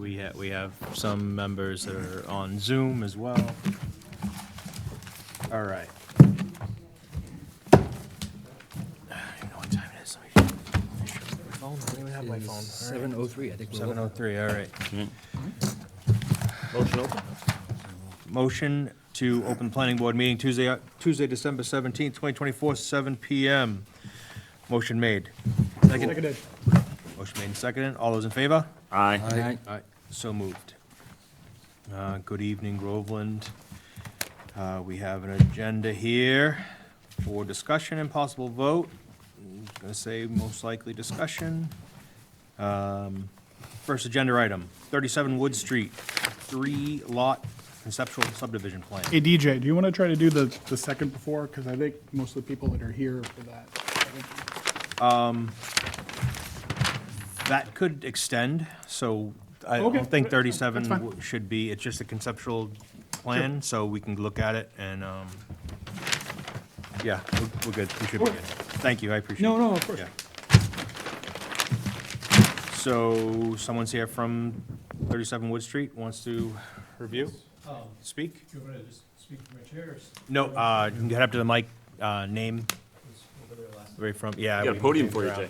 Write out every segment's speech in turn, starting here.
we have some members that are on Zoom as well. All right. I don't know what time it is. Let me my phone. I don't even have my phone. 7:03, I think. 7:03, all right. Motion open? Motion to open the planning board meeting Tuesday, December 17th, 2024, 7 PM. Motion made. Seconded. Motion made and seconded. All those in favor? Aye. Aye. So moved. Good evening, Groveland. We have an agenda here for discussion and possible vote. I'm gonna say most likely discussion. First agenda item, 37 Wood Street, 3-lot conceptual subdivision plan. Hey, DJ, do you want to try to do the second before? Because I think most of the people that are here for that. That could extend, so I Okay, don't think that's 37 fine. should be, it's just a conceptual plan, so we can look at it and, yeah, we're good, we should be Okay. good. Thank you, I appreciate it. No, of course. Yeah. So, someone's here from 37 Wood Street, wants to review, speak? You want me to just speak from my chair or No, you can get up to the mic, name, over there last? right from, yeah. We got we a can podium move for you, around. Jay.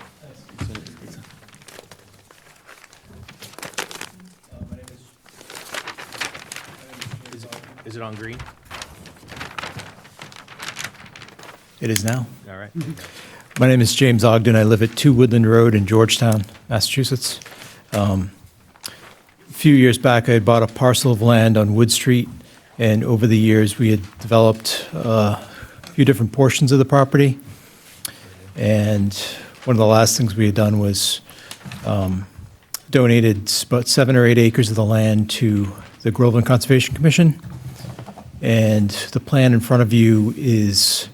My name is James Ogden. Is it on green? It is now. All right. My name is James Ogden. I live at 2 Woodland Road in Georgetown, Massachusetts. A few years back, I had bought a parcel of land on Wood Street, and over the years, we had developed a few different portions of the property. And one of the last things we had done was donated about 7 or 8 acres of the land to the Groveland Conservation Commission. And the plan in front of you is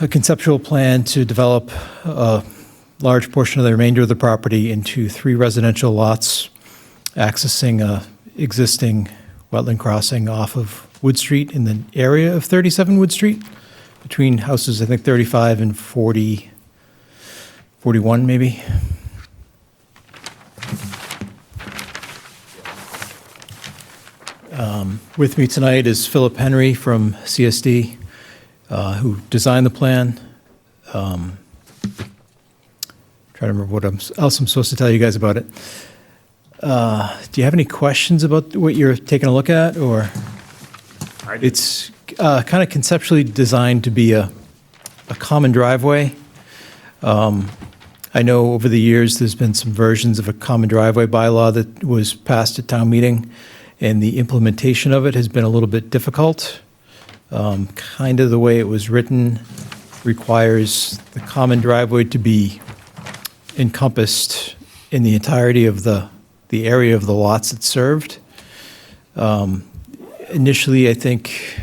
a conceptual plan to develop a large portion of the remainder of the property into 3 residential lots, accessing a existing wetland crossing off of Wood Street in the area of 37 Wood Street, between houses, I think, 35 and 40, 41 maybe. With me tonight is Philip Henry from CSD, who designed the plan. Trying to remember what else I'm supposed to tell you guys about it. Do you have any questions about what you're taking a look at, or? I do. It's kind of conceptually designed to be a common driveway. I know over the years, there's been some versions of a common driveway bylaw that was passed at town meeting, and the implementation of it has been a little bit difficult. Kind of the way it was written requires the common driveway to be encompassed in the entirety of the area of the lots it served. Initially, I think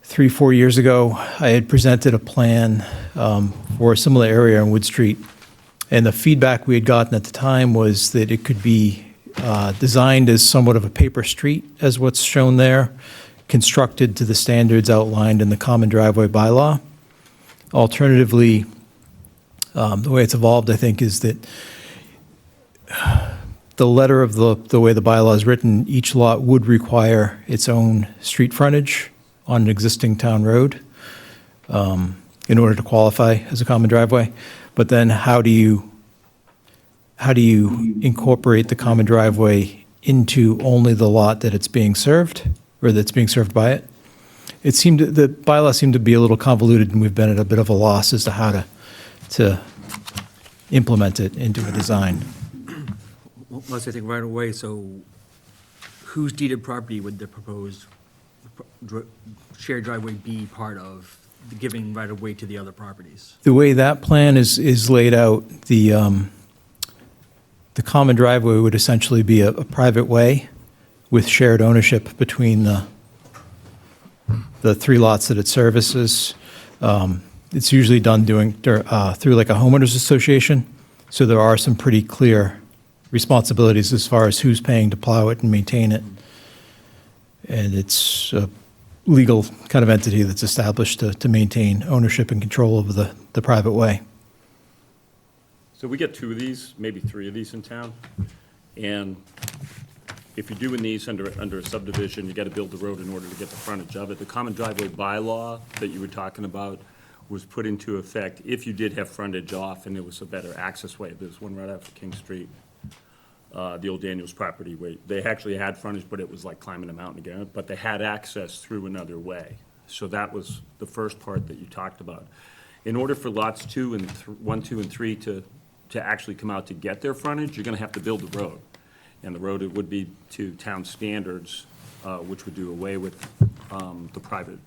3-4 years ago, I had presented a plan for a similar area on Wood Street, and the feedback we had gotten at the time was that it could be designed as somewhat of a paper street, as what's shown there, constructed to the standards outlined in the common driveway bylaw. Alternatively, the way it's evolved, I think, is that the letter of the way the bylaw is written, each lot would require its own street frontage on an existing town road in order to qualify as a common driveway. But then how do you incorporate the common driveway into only the lot that it's being served, or that's being served by it? The bylaw seemed to be a little convoluted, and we've been at a bit of a loss as to how to implement it into a design. Let's say, right away, so whose deeded property would the proposed shared driveway be part of, giving right of way to the other properties? The way that plan is laid out, the common driveway would essentially be a private way with shared ownership between the 3 lots that it services. It's usually done through like a homeowners association, so there are some pretty clear responsibilities as far as who's paying to plow it and maintain it. And it's a legal kind of entity that's established to maintain ownership and control over the private way. So we get 2 of these, maybe 3 of these in town. And if you're doing these under a subdivision, you gotta build the road in order to get the frontage of it. The common driveway bylaw that you were talking about was put into effect if you did have frontage off and there was a better access way. There's one right after King Street, the old Daniels property, where they actually had frontage, but it was like climbing a mountain again, but they had access through another way. So that was the first part that you talked about. In order for lots 1, 2, and 3 to actually come out to get their frontage, you're gonna have to build the road. And the road, it would be to town standards, which would do away with the private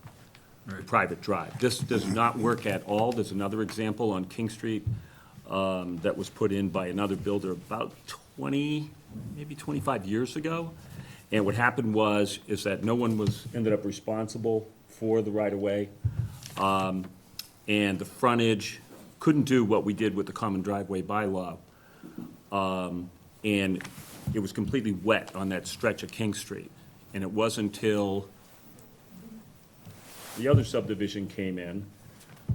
drive. This does not work at all. There's another example on King Street that was put in by another builder about 20, maybe 25 years ago. And what happened is that no one ended up responsible for the right-of-way. And the frontage couldn't do what we did with the common driveway bylaw. And it was completely wet on that stretch of King Street. And it wasn't until the other subdivision came in,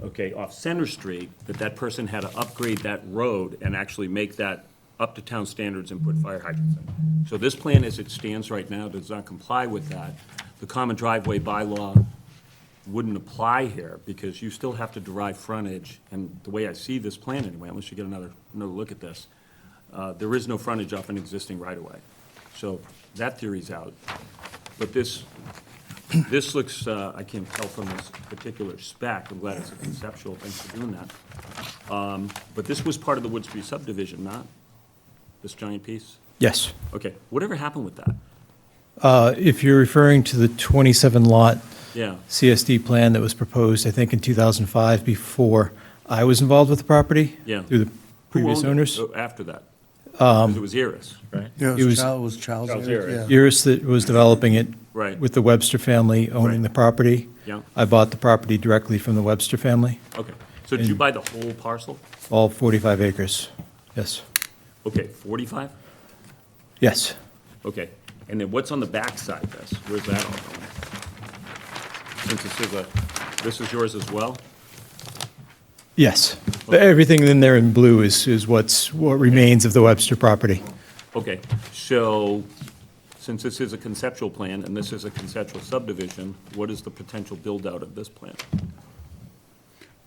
okay, off Center Street, that person had to upgrade that road and actually make that up to town standards and put fire hydrants in. So this plan as it stands right now does not comply with that. The common driveway bylaw wouldn't apply here because you still have to derive frontage. And the way I see this plan anyway, unless you get another look at this, there is no frontage off an existing right-of-way. So that theory's out. But this looks, I can't tell from this particular spec, I'm glad it's a conceptual, thanks for doing that. But this was part of the Wood Street subdivision, not this giant piece? Yes. Okay, whatever happened with that? If you're referring to the 27-lot Yeah, CSD plan that was proposed, I think, in 2005, before I was involved with the property. Yeah. Through the Who previous owned it owners. after that? 'Cause it was Iris, right? Yeah, It was- it was Charles. Charles Ayres, Ayres. yeah. Iris that was developing it. Right. With the Webster family owning Right. the property. Yeah. I bought the property directly from the Webster family, Okay, so did you buy the whole parcel? all 45 acres. Yes. Okay, 45? Yes. Okay, and then what's on the back side of this? Where's that all going? Since this is yours as well? Yes. But everything in there in blue is what remains of the Webster property. Okay, so since this is a conceptual plan and this is a conceptual subdivision, what is the potential build-out of this plan?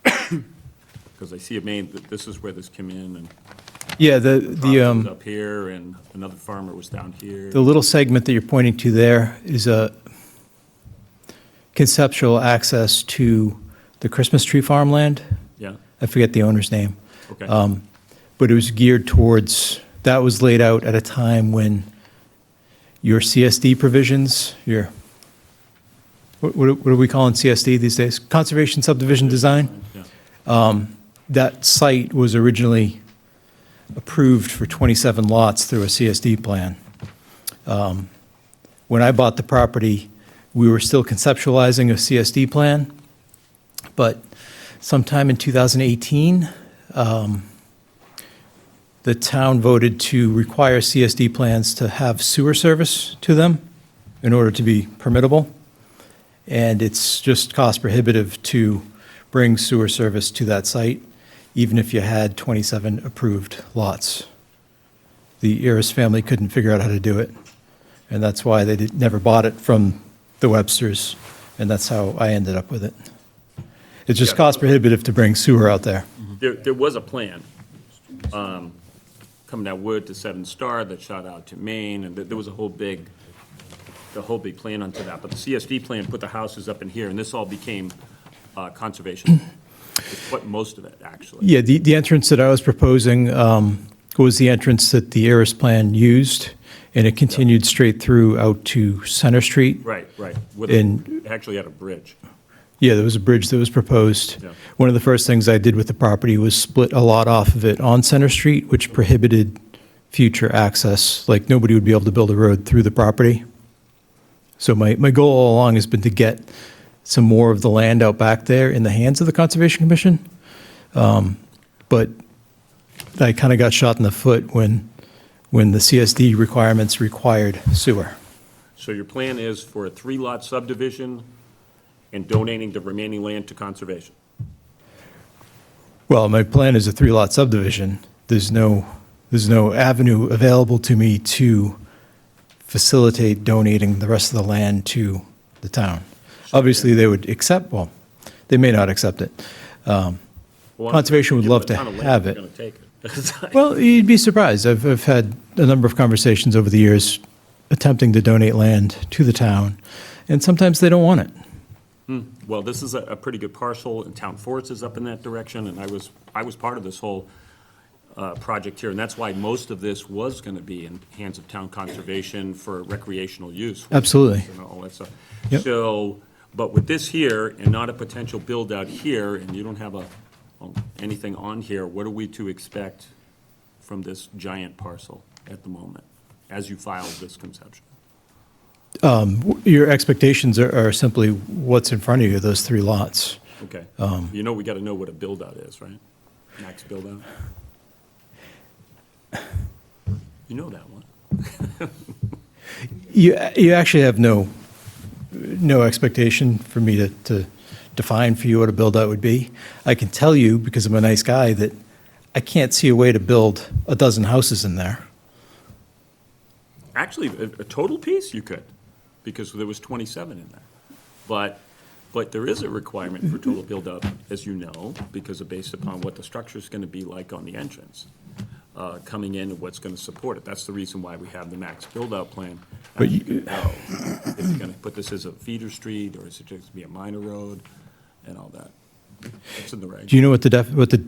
Because I see it that this is where this came in and Yeah, property was up here and another farmer was down here. the little segment that you're pointing to there is a conceptual access to the Christmas tree farmland. Yeah, I forget the owner's name. okay. But it was geared towards, that was laid out at a time when your CSD provisions, what are we calling CSD these days? Conservation Subdivision Design? Yeah. That site was originally approved for 27 lots through a CSD plan. When I bought the property, we were still conceptualizing a CSD plan, but sometime in 2018, the town voted to require CSD plans to have sewer service to them in order to be permittable. And it's just cost prohibitive to bring sewer service to that site, even if you had 27 approved lots. The Iris family couldn't figure out how to do it, and that's why they never bought it from the Websters, and that's how I ended up with it. It's just Yeah. cost prohibitive to bring sewer out there. There was a plan, coming down Wood to Seven Star that shot out to Maine, and there was a whole big plan onto that. But the CSD plan put the houses up in here, and this all became conservation. It's what most of it, actually. Yeah, the entrance that I was proposing was the entrance that the Iris plan used, and it continued straight through out to Center Street. Right. And- It actually had a bridge. Yeah, there was a bridge that was proposed. Yeah. One of the first things I did with the property was split a lot off of it on Center Street, which prohibited future access. Like, nobody would be able to build a road through the property. So my goal all along has been to get some more of the land out back there in the hands of the Conservation Commission. But I kind of got shot in the foot when the CSD requirements required sewer. So your plan is for a 3-lot subdivision and donating the remaining land to conservation? Well, my plan is a 3-lot subdivision. There's no There's no avenue available to me to facilitate donating the rest of the land to the town. Obviously, they would accept, well, they may not accept it. Well, Conservation would give them love a to ton of land, have they're it. gonna take it. It's like- Well, you'd be surprised. I've had a number of conversations over the years attempting to donate land to the town, and sometimes they don't want it. Well, this is a pretty good parcel, and Town Forest is up in that direction, and I was part of this whole project here, and that's why most of this was gonna be in hands of town conservation for recreational use. Absolutely. And all that stuff. Yep. So, but with this here, and not a potential build-out here, and you don't have anything on here, what are we to expect from this giant parcel at the moment, as you file this conception? Your expectations are simply what's in front of you, those 3 lots. Okay. You know, we gotta know what a build-out is, right? Max build-out? You know that one. You actually have no expectation for me to define for you what a build-out would be. I can tell you, because I'm a nice guy, that I can't see a way to build a dozen houses in there. Actually, a total piece, you could, because there was 27 in there. But there is a requirement for total build-up, as you know, because of based upon what the structure's gonna be like on the entrance, coming in and what's gonna support it. That's the reason why we have the max build-out plan. But You can know if you're gonna put this as a feeder street, or is it just gonna be a minor road, and all that. It's in the regs. Do you know what the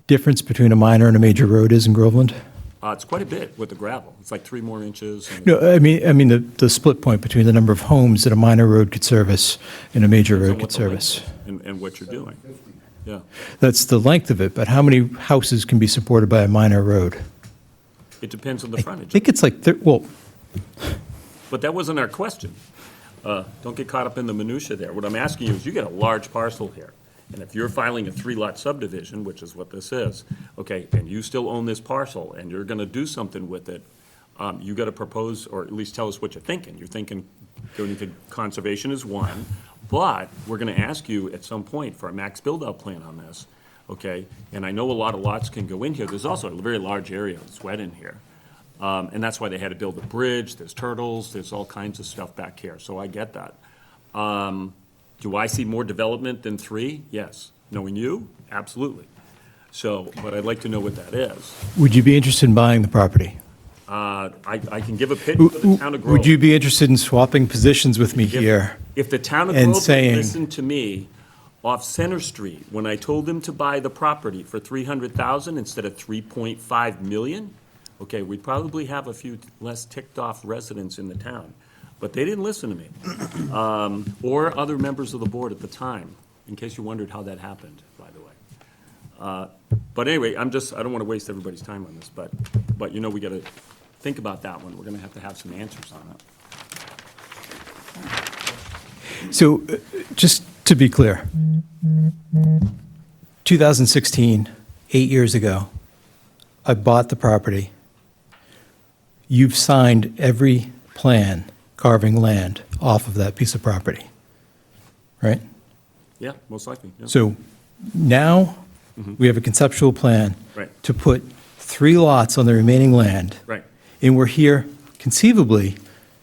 difference between a minor and a major road is in Groveland? It's quite a bit with the gravel. It's like 3 more inches. and- No, I mean the split point between the number of homes that a minor road could service and a major Depends on road what could the length service. is And what you're doing. Yeah. That's the length of it, but how many houses can be supported by a minor road? It depends on the I frontage. think it's like, well, But that wasn't our question. Don't get caught up in the minutia there. What I'm asking you is, you got a large parcel here, and if you're filing a 3-lot subdivision, which is what this is, okay, and you still own this parcel, and you're gonna do something with it, you gotta propose, or at least tell us what you're thinking. You're thinking going to conservation is one, but we're gonna ask you at some point for a max build-out plan on this, okay? And I know a lot of lots can go in here. There's also a very large area that's wet in here. And that's why they had to build a bridge, there's turtles, there's all kinds of stuff back here, so I get that. Do I see more development than 3? Yes. Knowing you? Absolutely. So, but I'd like to know what that is. would you be interested in buying the property? I can give a pitch for the town of Groveland. Would you be interested in swapping positions with me here? If the town of and Groveland saying- listened to me off Center Street, when I told them to buy the property for 300,000 instead of 3.5 million, okay, we'd probably have a few less ticked-off residents in the town. But they didn't listen to me, or other members of the board at the time, in case you wondered how that happened, by the way. But anyway, I don't want to waste everybody's time on this, but you know, we got to think about that one. We're going to have some answers on it. So, just to be clear, 2016, 8 years ago, I bought the property. You've signed every plan carving land off of that piece of property, right? Yeah, most likely, yeah. So now, we have a conceptual plan Right. to put 3 lots on the remaining land. Right. And we're here conceivably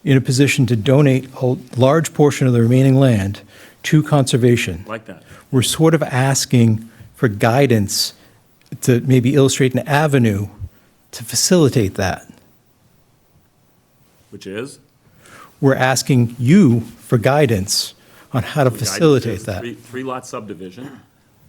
in a position to donate a large portion of the remaining land to conservation. Like that. We're sort of asking for guidance to maybe illustrate an avenue to facilitate that. Which is? We're asking you for guidance on how to facilitate that. 3-lot subdivision.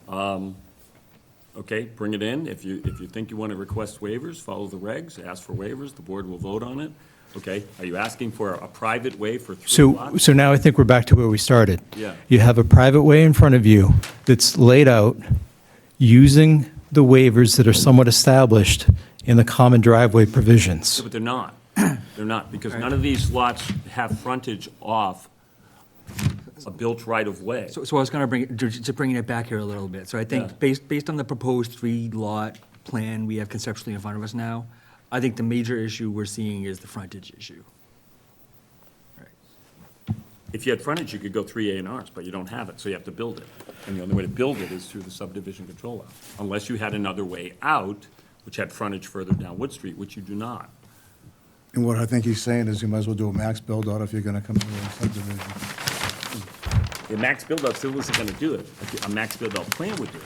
Okay, bring it in. If you think you want to request waivers, follow the regs, ask for waivers, the board will vote on it. Okay, are you asking for a private way for 3 lots? So now I think we're back to where we started. Yeah. You have a private way in front of you that's laid out using the waivers that are somewhat established in the common driveway provisions. But they're not. They're not, because none of these lots have frontage off a built right-of-way. So I was gonna just bringing it back here a little bit. So I Yeah. think based on the proposed 3-lot plan we have conceptually in front of us now, I think the major issue we're seeing is the frontage issue. If you had frontage, you could go 3 A&Rs, but you don't have it, so you have to build it. And the only way to build it is through the subdivision control law, unless you had another way out, which had frontage further down Wood Street, which you do not. And what I think he's saying is you might as well do a max build-out if you're gonna come in with a subdivision. The max build-out still isn't gonna do it. A max build-out plan would do it.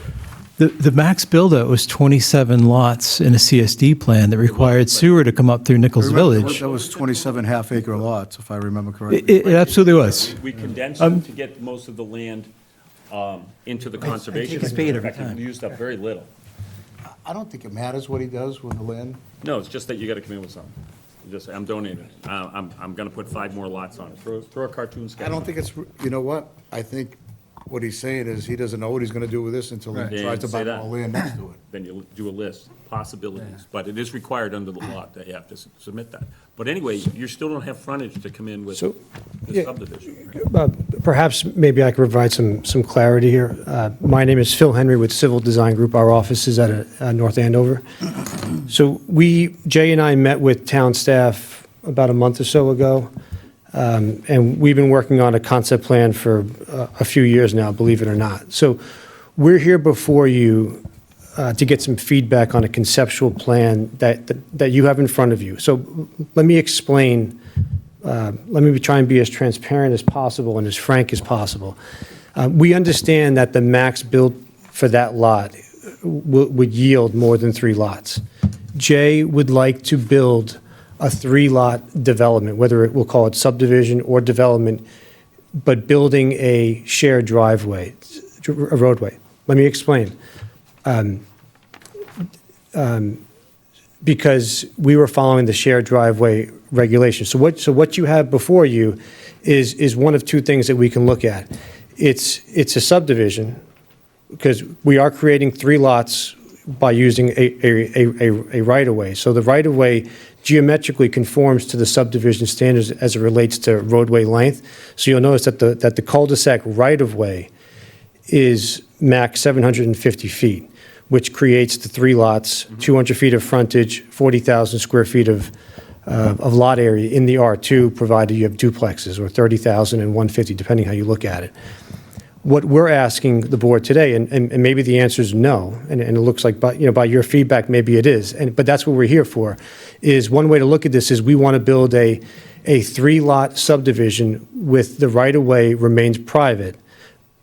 The max build-out was 27 lots in a CSD plan that required sewer to come up through Nichols Remember, Village. That was 27 half-acre lots, if I remember correctly. It absolutely was. We condensed them to get most of the land into the conservation. take a spade In every fact, we time. used up very little. I don't think it matters what he does with the land. No, it's just that you gotta come in with something. You just say, I'm donating it. I'm gonna put 5 more lots on it. Throw a cartoon sketch. I don't think it's, you know what? I think what he's saying is he doesn't know what he's gonna do with this until he Yeah, tries to say buy that. more land next to it. Then you do a list, possibilities, but it is required under the law that you have to submit that. But anyway, you still don't have frontage to come in with So, the yeah. subdivision. Perhaps maybe I could provide some clarity here. My name is Phil Henry with Civil Design Group. Our office is at North Andover. So Jay and I met with town staff about a month or so ago, and we've been working on a concept plan for a few years now, believe it or not. So we're here before you to get some feedback on a conceptual plan that you have in front of you. So let me explain. Let me try and be as transparent as possible and as frank as possible. We understand that the max build for that lot would yield more than 3 lots. Jay would like to build a 3-lot development, whether we'll call it subdivision or development, but building a shared driveway, a roadway. Let me explain. Because we were following the shared driveway regulation. So what you have before you is one of 2 things that we can look at. It's a subdivision, because we are creating 3 lots by using a right-of-way. So the right-of-way geometrically conforms to the subdivision standards as it relates to roadway length. So you'll notice that the cul-de-sac right-of-way is max 750 feet, which creates the 3 lots, 200 feet of frontage, 40,000 square feet of lot area in the R2, provided you have duplexes, or 30,000 and 150, depending how you look at it. What we're asking the board today, and maybe the answer is no, and it looks like by your feedback, maybe it is, but that's what we're here for, is one way to look at this is we want to build a 3-lot subdivision with the right-of-way remains private,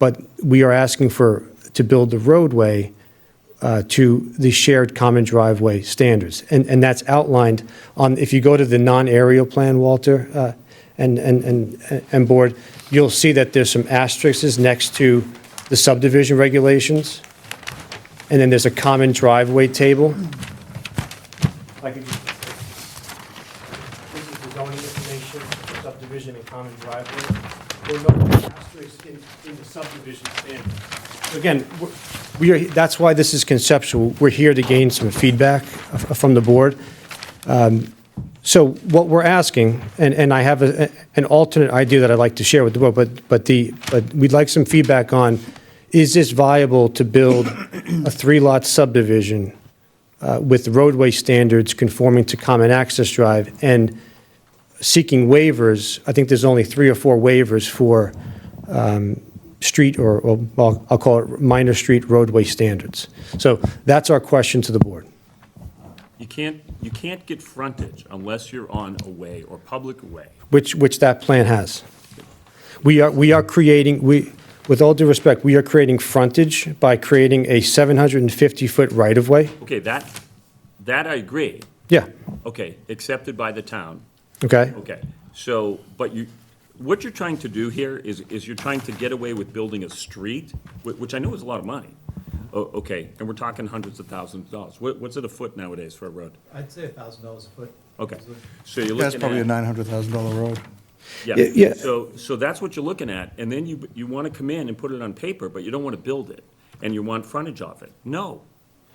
but we are asking to build the roadway to the shared common driveway standards. And that's outlined on, if you go to the non-aerial plan, Walter, and board, you'll see that there's some asterisks next to the subdivision regulations, and then there's a common driveway table. This is the zoning information, subdivision and common driveway. There are no asterisks in the subdivision standard. Again, that's why this is conceptual. We're here to gain some feedback from the board. So what we're asking, and I have an alternate idea that I'd like to share with the board, but we'd like some feedback on, is this viable to build a 3-lot subdivision with roadway standards conforming to common access drive and seeking waivers? I think there's only 3 or 4 waivers for street, or well, I'll call it minor street roadway standards. So that's our question to the board. You can't get frontage unless you're on a way or public way. Which that plan has. We are creating, with all due respect, we are creating frontage by creating a 750-foot right-of-way. Okay, that I agree. Yeah, Okay, accepted by the town. okay? Okay, so, but what you're trying to do here is you're trying to get away with building a street, which I know is a lot of money. Okay, and we're talking hundreds of thousands of dollars. What's it a foot nowadays for a road? I'd say $1,000 a foot. Okay, so you're That's looking probably a at. $900,000 road. Yeah. So that's what you're looking at, and then you want to come in and put it on paper, but you don't want to build it, and you want frontage off it. No,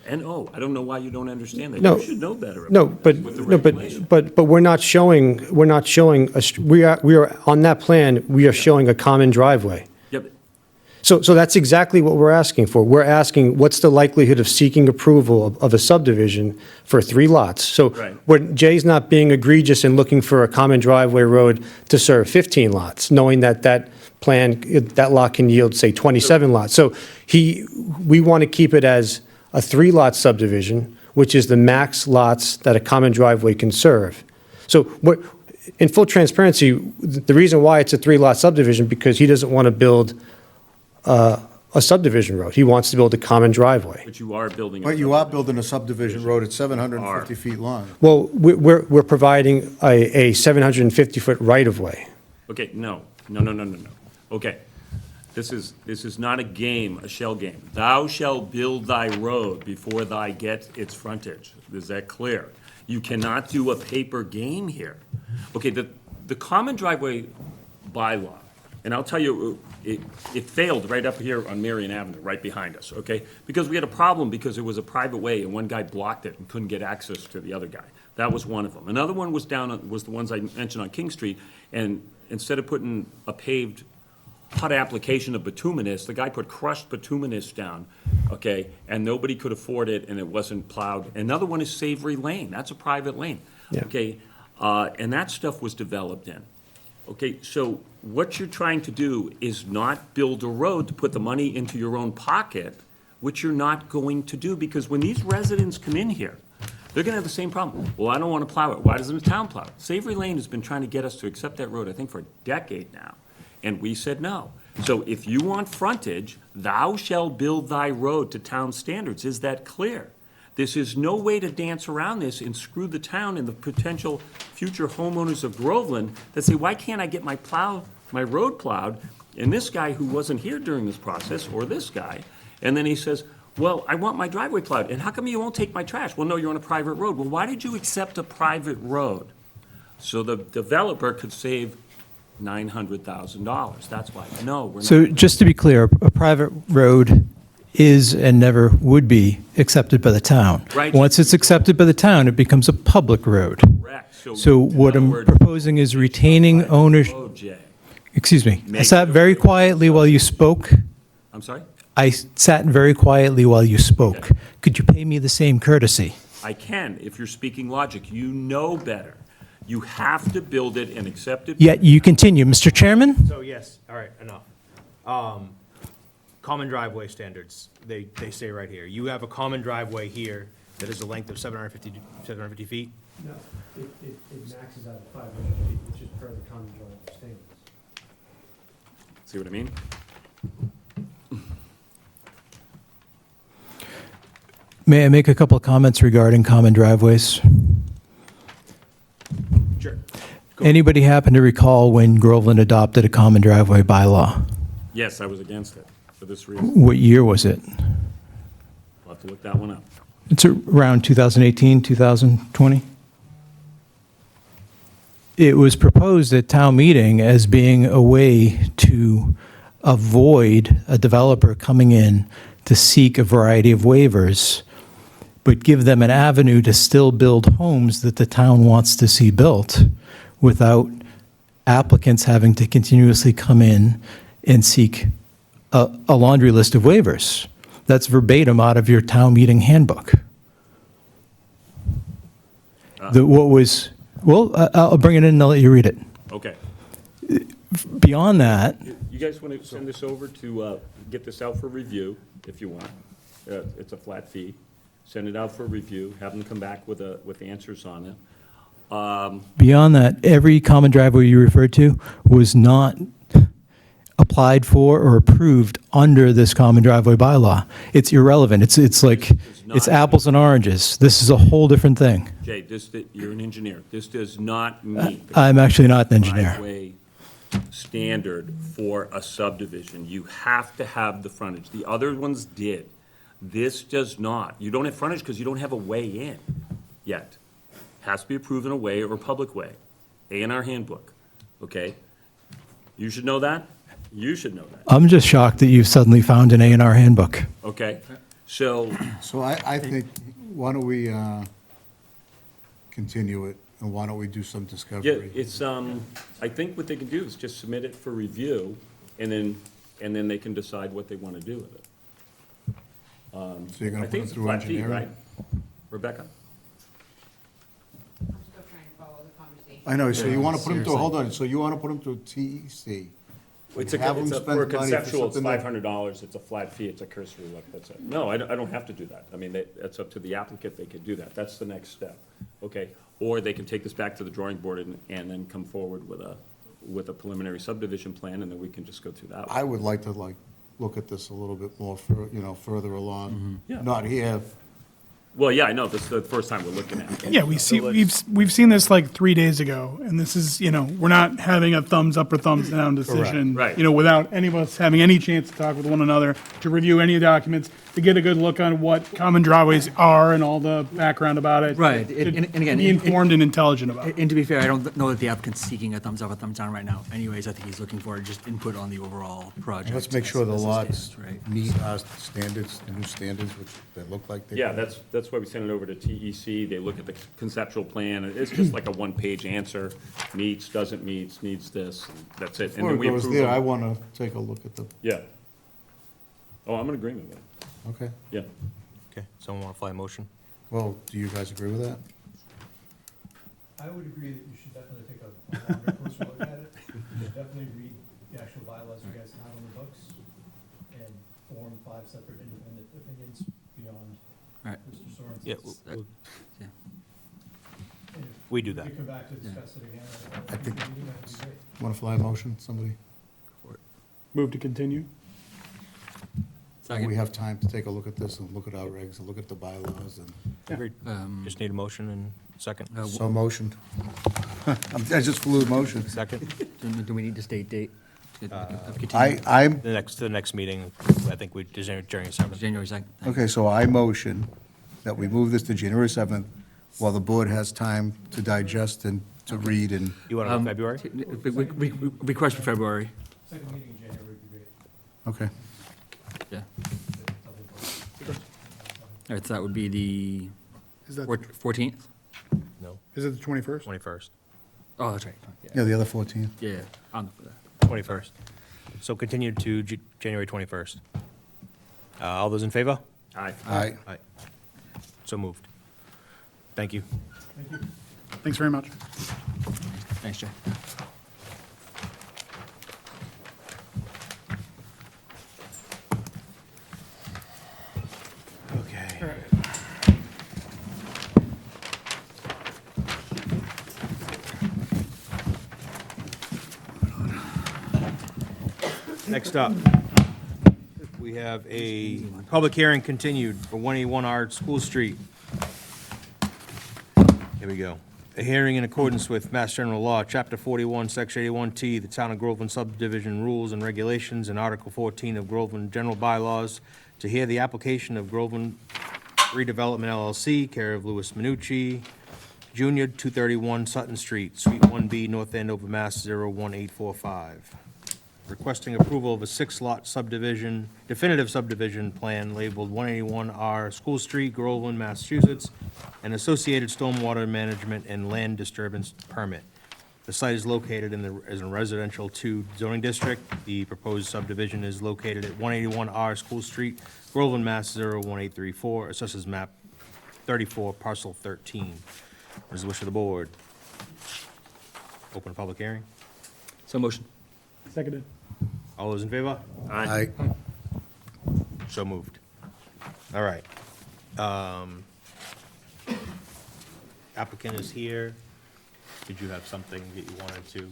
N-O. I don't know why you don't understand that. No. You should know better. No, about but, this with the no, regulation. but we're not showing, we are, on that plan, we are showing a common driveway. Yeah, but So that's exactly what we're asking for. We're asking, what's the likelihood of seeking approval of a subdivision for 3 lots? So Right. Jay's not being egregious in looking for a common driveway road to serve 15 lots, knowing that plan, that lot can yield, say, 27 lots. So we want to keep it as a 3-lot subdivision which is the max lots that a common driveway can serve. So what, in full transparency, the reason why it's a 3-lot subdivision, because he doesn't want to build a subdivision road. He wants to build a common driveway. But you are building. a But you are subdivision. building a subdivision road, it's 750 feet long. Well, we're providing a 750-foot right-of-way. Okay, no. Okay. This is not a game, a shell game. Thou shalt build thy road before thy get its frontage. Is that clear? You cannot do a paper game here. Okay, the common driveway bylaw, and I'll tell you, it failed right up here on Marion Avenue, right behind us, okay? Because we had a problem because it was a private way and one guy blocked it and couldn't get access to the other guy. That was one of them. Another one was was the ones I mentioned on King Street, and instead of putting a paved HUD application of bituminous, the guy put crushed bituminous down, okay? And nobody could afford it and it wasn't plowed. Another one is Savory Lane, that's a private lane, Yeah. okay? And that stuff was developed in. Okay, so what you're trying to do is not build a road to put the money into your own pocket, which you're not going to do, because when these residents come in here, they're gonna have the same problem. Well, I don't wanna plow it. Why doesn't the town plow it? Savory Lane has been trying to get us to accept that road, I think, for a decade now, and we said no. So if you want frontage, thou shalt build thy road to town standards. Is that clear? This is no way to dance around this and screw the town and the potential future homeowners of Groveland that say, why can't I get my road plowed? And this guy who wasn't here during this process, or this guy, and then he says, well, I want my driveway plowed, and how come you won't take my trash? Well, no, you're on a private road. Well, why did you accept a private road? So the developer could save $900,000. That's why, no, we're not. So just to be clear, a private road is and never would be accepted by the town. Right. Once it's accepted by the town, it becomes a public road. Correct. So what in other I'm words, proposing is retaining private ownership. road, Jay. Excuse me. I Make sat it a very road. quietly while you spoke. I'm sorry? I sat very quietly while you spoke. Okay. Could you pay me the same courtesy? I can, if you're speaking logic. You know better. You have to build it and accept it. Yet you continue. Mr. Chairman? So yes, all right, enough. Common driveway standards, they say right here. You have a common driveway here that is a length of 750 feet? No, it maxes out at 500 feet, which is per the common driveway standards. See what I mean? May I make a couple of comments regarding common driveways? Sure. Anybody happen to recall when Groveland adopted a common driveway bylaw? Yes, I was against it, for this reason. What year was it? We'll have to look that one up. It's around 2018, 2020? It was proposed at town meeting as being a way to avoid a developer coming in to seek a variety of waivers, but give them an avenue to still build homes that the town wants to see built without applicants having to continuously come in and seek a laundry list of waivers. That's verbatim out of your town meeting handbook. I'll bring it in and I'll let you read it. Okay. Beyond that, You guys want to send this over to, get this out for review, if you want. It's a flat fee. Send it out for review, have them come back with answers on it. beyond that, every common driveway you referred to was not applied for or approved under this common driveway bylaw. It's irrelevant. It's like, it's apples and oranges. This is a whole different thing. Jay, you're an engineer. This does not meet the I'm actually not an engineer. driveway standard for a subdivision. You have to have the frontage. The other ones did. This does not. You don't have frontage because you don't have a way in yet. Has to be approved in a way or a public way. A&R handbook, okay? You should know that. You should know that, I'm just shocked that you've suddenly found an A&R handbook. okay? So, So I think, why don't we continue it, and why don't we do some yeah, discovery? it's, I think what they can do is just submit it for review, and then they can decide what they want to do with it. So you're I gonna put think it it's a through flat fee, engineering? right? Rebecca? I'm still trying to follow the conversation. I know, so you wanna put them through, hold on, so you wanna put them through TEC, It's a, Have them it's a, spend for a money for conceptual, it's something that- $500, it's a flat fee, it's a cursory look, that's it. No, I don't have to do that. I mean, that's up to the applicant, they could do that, that's the next step, okay? Or they can take this back to the drawing board and then come forward with a preliminary subdivision plan, and then we can just go through that. I would like to look at this a little bit more, further along. Yeah. Not here. Well, yeah, I know, this is the first time we're looking at it. Yeah, we've seen this like 3 days ago, and this is, we're not having a thumbs up or thumbs down decision. Right. Without any of us having any chance to talk with one another, to review any documents, to get a good look on what common driveways are and all the background about it. Right, to and again, Be informed and intelligent about it. And to be fair, I don't know that the applicant's seeking a thumbs up or thumbs down right now. Anyways, I think he's looking for just input on the overall project. Let's make sure the as it lots stands, right? meet our standards, the new standards, which they look like they do. Yeah, that's why we send it over to TEC, they look at the conceptual plan, it's just like a one-page answer, meets, doesn't meet, needs this, and that's it. And Before then it we goes approve there, them. I want to take a look at the, Yeah. Oh, I'm in agreement with it, okay. yeah. Okay, someone want to fly a motion? Well, do you guys agree with that? I would agree that you should definitely take a longer, closer look at it. You should definitely read the actual bylaws you guys have on the books and form 5 separate independent opinions beyond Right. Mr. Sorensen's. Yeah, Yeah. And if we do that. We come back to discuss it again. I think- That would be great. Want to fly a motion, somebody? Move to continue. We Second. have time to take a look at this and look at our regs and look at the bylaws and, Agreed. Just need a motion and second. so motioned. I just flew a motion. Second, Do we need to state date? Of continuing? I'm, the next meeting, I think we, January 7th. January 2nd. okay, so I motion that we move this to January 7th while the board has time to digest and to read and, You want to go February? Request for February, Second meeting in January would be great. okay. yeah. Double vote. All right, so that would be the Is that, 14th? No, is it the 21st? 21st. Oh, that's right. Yeah, the other 14. Yeah, on the, 21st. So continued to January 21st. All those in favor? Aye. Aye. Aye. So moved. Thank you. Thank you. Thanks very much. thanks, Jay. Okay. Next up, we have a public hearing continued for 181R School Street. Here we go. A hearing in accordance with Mass General Law, Chapter 41, Section 81T, the Town of Groveland Subdivision Rules and Regulations, and Article 14 of Groveland General Bylaws, to hear the application of Groveland Redevelopment LLC, care of Louis Minucci, Jr., 231 Sutton Street, Suite 1B, North Andover, Mass. 01845. Requesting approval of a 6-lot subdivision, definitive subdivision plan labeled 181R School Street, Groveland, Massachusetts, and associated stormwater management and land disturbance permit. The site is located as a residential 2 zoning district. The proposed subdivision is located at 181R School Street, Groveland, Mass. 01834, assesses map 34, parcel 13. What is the wish of the board? Open a public hearing. So motion. Seconded. All those in favor? Aye. So moved. All right. Applicant is here. Did you have something that you wanted to?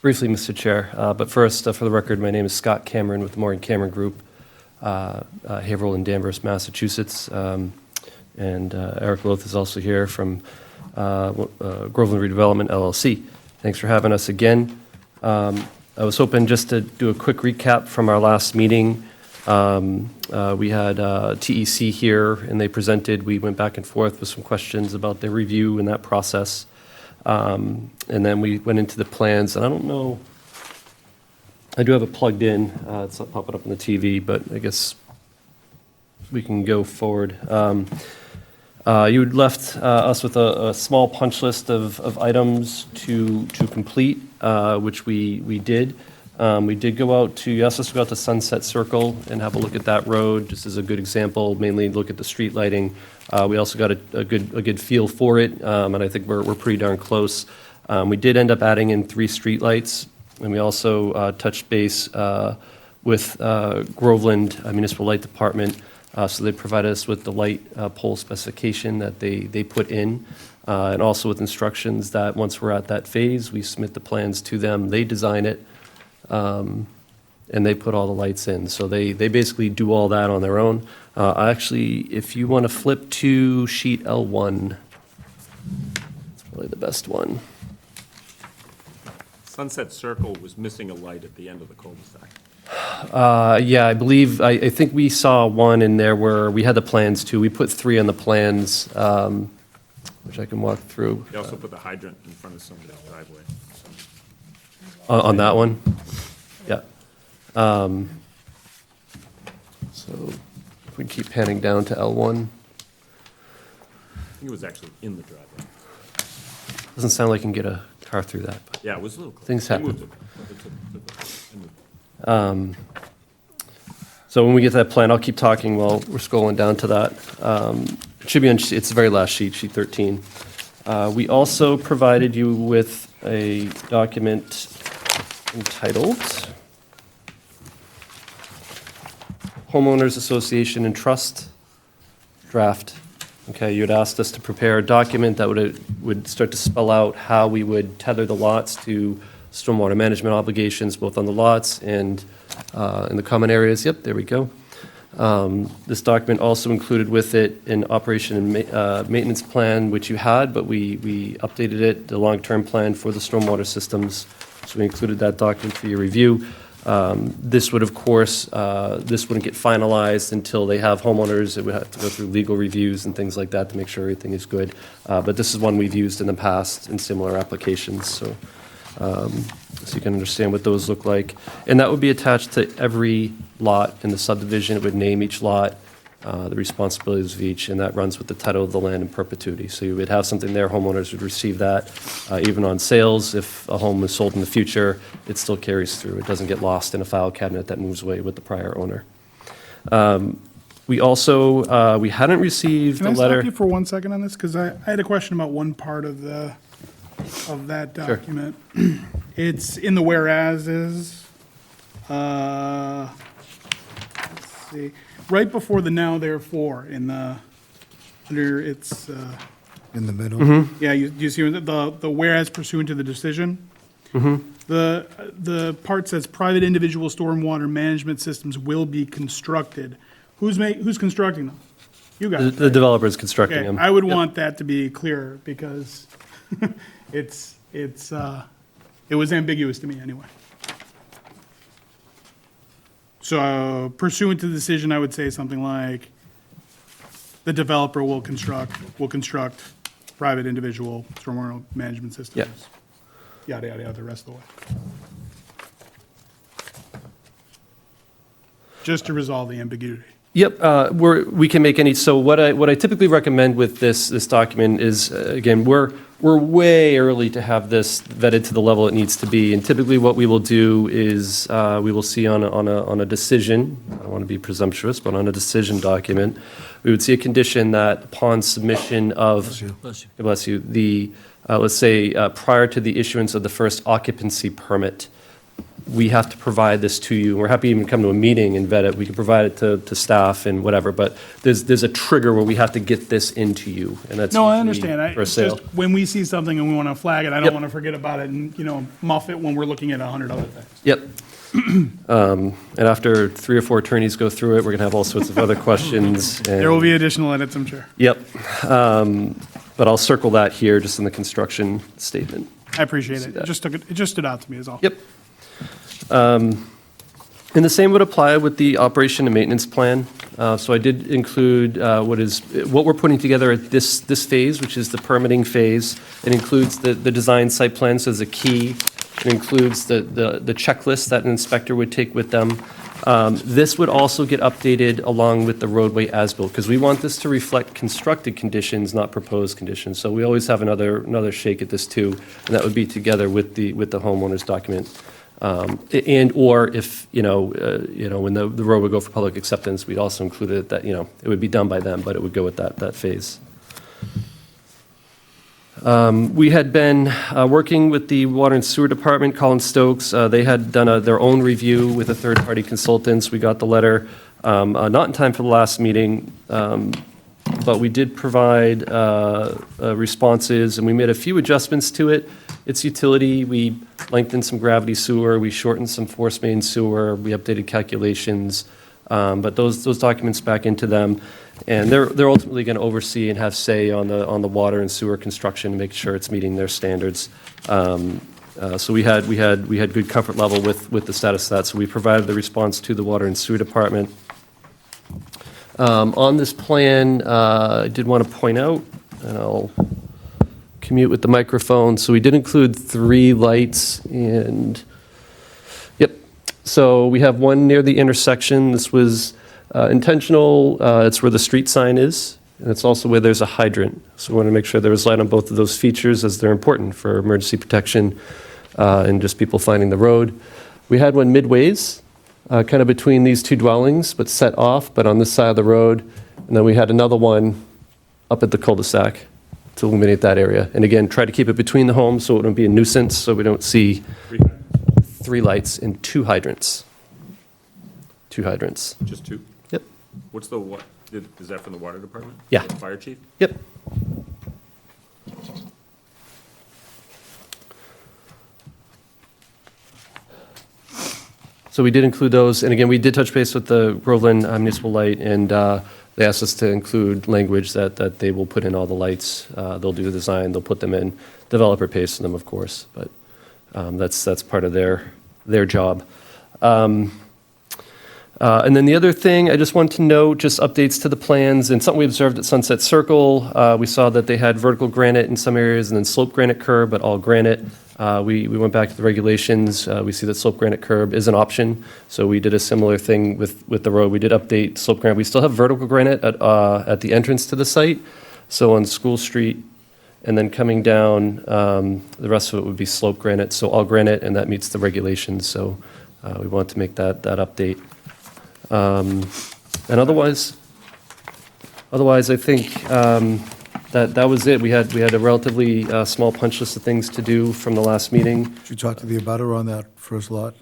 Briefly, Mr. Chair, but first, for the record, my name is Scott Cameron with the Morgan Cameron Group, Haverhill and Danvers, Massachusetts. And Eric Loth is also here from Groveland Redevelopment LLC. Thanks for having us again. I was hoping just to do a quick recap from our last meeting. We had TEC here, and they presented. We went back and forth with some questions about their review and that process. And then we went into the plans, and I don't know, I do have it plugged in. It's not popping up on the TV, but I guess we can go forward. You had left us with a small punch list of items to complete, which we did. We did go out to, you asked us to go out to Sunset Circle and have a look at that road, just as a good example, mainly look at the street lighting. We also got a good feel for it, and I think we're pretty darn close. We did end up adding in 3 street lights And we also touched base with Groveland Municipal Light Department. So they provided us with the light pole specification that they put in, and also with instructions that once we're at that phase, we submit the plans to them, they design it, and they put all the lights in. So they basically do all that on their own. Actually, if you want to flip to sheet L1, it's probably the best one. Sunset Circle was missing a light at the end of the cul-de-sac. Yeah, I believe, I think we saw one in there where we had the plans too. We put 3 on the plans, which I can walk through. They also put the hydrant in front of somebody's driveway. On that one? Yeah. So if we keep panning down to L1, I think it was actually in the driveway. doesn't sound like you can get a car through that. But Yeah, it was a little close. Things They happen. moved it. They moved it. So when we get to that plan, I'll keep talking while we're scrolling down to that. It should be on, it's the very last sheet, sheet 13. We also provided you with a document entitled Homeowners Association and Trust Draft. Okay, you had asked us to prepare a document that would start to spell out how we would tether the lots to stormwater management obligations, both on the lots and in the common areas. Yep, there we go. This document also included with it an operation and maintenance plan, which you had, but we updated it, the long-term plan for the stormwater systems. So we included that document for your review. This would, of course, this wouldn't get finalized until they have homeowners. It would have to go through legal reviews and things like that to make sure everything is good. But this is one we've used in the past in similar applications, so you can understand what those look like. And that would be attached to every lot in the subdivision. It would name each lot, the responsibilities of each, and that runs with the title of the land in perpetuity. So you would have something there, homeowners would receive that. Even on sales, if a home is sold in the future, it still carries through. It doesn't get lost in a file cabinet that moves away with the prior owner. We also, we hadn't received Can a I letter. stop you for 1 second on this? Because I had a question about one part of that document. It's in the whereases. Let's see, right before the now therefore under it's, In the middle. yeah, you see the whereas pursuant to the decision? The part says private individual stormwater management systems will be constructed. Who's constructing them? You guys. The developer is constructing Okay, them. I would Yep. want that to be clearer because it was ambiguous to me anyway. So pursuant to the decision, I would say something like, the developer will construct private individual stormwater management systems. Yeah. Yada, yada, yada, the rest of the way. Just to resolve the ambiguity. Yep, we can make any, so what I typically recommend with this document is, again, we're way early to have this vetted to the level it needs to be, and typically what we will do is, we will see on a decision, I don't want to be presumptuous, but on a decision document, we would see a condition that upon submission of, bless you, the, let's say, prior to the issuance of the first occupancy permit, we have to provide this to you. We're happy to even come to a meeting and vet it. We can provide it to staff and whatever, but there's a trigger where we have to get this into you, and that's No, I usually understand. for a It's sale. just when we see something and we want to flag it, I Yep. don't want to forget about it and, muff it when we're looking at 100 other things. Yep. And after 3 or 4 attorneys go through it, we're going to have all sorts of other questions. There will be additional edits, I'm sure. Yep. But I'll circle that here, just in the construction statement. I appreciate See it. that. It just stood out to me is all. Yep. And the same would apply with the operation and maintenance plan. So I did include what we're putting together at this phase, which is the permitting phase. It includes the design site plan, so there's a key. It includes the checklist that an inspector would take with them. This would also get updated along with the roadway as-built, because we want this to reflect constructed conditions, not proposed conditions. So we always have another shake at this too, and that would be together with the homeowner's document. Or if, when the road would go for public acceptance, we'd also include it that, it would be done by them, but it would go with that phase. We had been working with the Water and Sewer Department, Colin Stokes. They had done their own review with the third-party consultants. We got the letter, not in time for the last meeting, but we did provide responses, and we made a few adjustments to it. Its utility, we lengthened some gravity sewer, we shortened some force main sewer, we updated calculations, but those documents back into them. And they're ultimately going to oversee and have say on the water and sewer construction, to make sure it's meeting their standards. So we had good comfort level with the status of that. So we provided the response to the Water and Sewer Department. On this plan, I did want to point out, and I'll commute with the microphone. So we did include 3 lights, and yep. So we have one near the intersection. This was intentional. It's where the street sign is, and it's also where there's a hydrant. So we want to make sure there was light on both of those features, as they're important for emergency protection and just people finding the road. We had one midways, kind of between these 2 dwellings, but set off, but on this side of the road. And then we had another one up at the cul-de-sac to illuminate that area. And again, try to keep it between the homes so it wouldn't be a nuisance, so we don't see 3 lights and 2 hydrants. 2 hydrants. Just 2? Yep. What's the, what, is that from the water department? Yeah. The fire chief? Yep. So we did include those, and again, we did touch base with the Groveland Municipal Light, and they asked us to include language that they will put in all the lights. They'll do the design, they'll put them in. Developer pays for them, of course, but that's part of their job. And then the other thing, I just want to note, just updates to the plans, and something we observed at Sunset Circle. We saw that they had vertical granite in some areas and then slope granite curb, but all granite. We went back to the regulations. We see that slope granite curb is an option, so we did a similar thing with the road. We did update slope granite. We still have vertical granite at the entrance to the site, so on School Street, and then coming down, the rest of it would be slope granite, so all granite, and that meets the regulations, so we want to make that update. And otherwise, I think that was it. We had a relatively small punch list of things to do from the last meeting. Did you talk to the abutter on that first lot?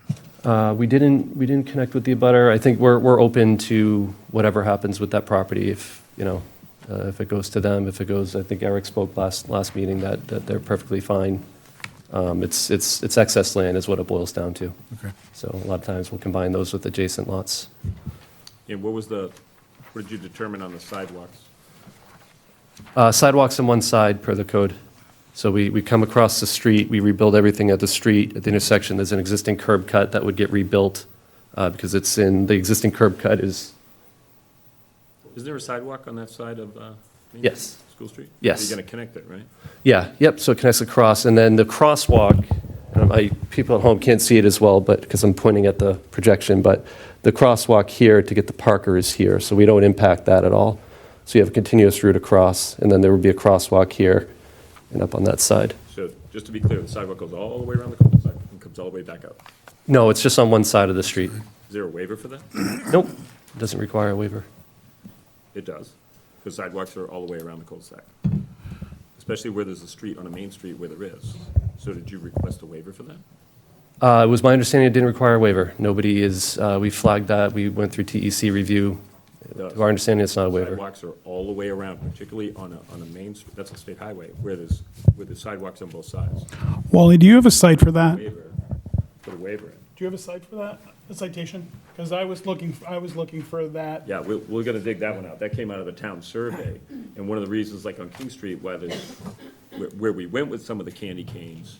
We didn't connect with the abutter. I think we're open to whatever happens with that property. If if it goes to them, if it goes, I think Eric spoke last meeting that they're perfectly fine. It's excess land is what it boils down to. Okay. So a lot of times we'll combine those with adjacent lots. And what did you determine on the sidewalks? Sidewalks on one side per the code. So we come across the street, we rebuild everything at the street. At the intersection, there's an existing curb cut that would get rebuilt because it's in, the existing curb cut is, Is there a sidewalk on that side of yes. School Street? Yes. You're going to connect it, right? Yeah, yep, so it connects across. And then the crosswalk, people at home can't see it as well, but because I'm pointing at the projection, but the crosswalk here to get to Parker is here, so we don't impact that at all. So you have a continuous route across, and then there would be a crosswalk here and up on that side. So just to be clear, the sidewalk goes all the way around the cul-de-sac and comes all the way back up. No, it's just on one side of the street. Is there a waiver for that? Nope, it doesn't require a waiver. It does, because sidewalks are all the way around the cul-de-sac, especially where there's a street on a main street where there is. So did you request a waiver for that? It was my understanding it didn't require a waiver. Nobody is, we flagged that, we went through TEC review. It does. To our understanding, it's not a waiver. Sidewalks are all the way around, particularly on a main, that's a state highway, where there's sidewalks on both sides. Wally, do you have a site for that? Do Waiver, put a waiver in. you have a site for that, a citation? Because I was looking for that. Yeah, we're gonna dig that one out. That came out of the town survey. And one of the reasons, like on King Street, where we went with some of the candy canes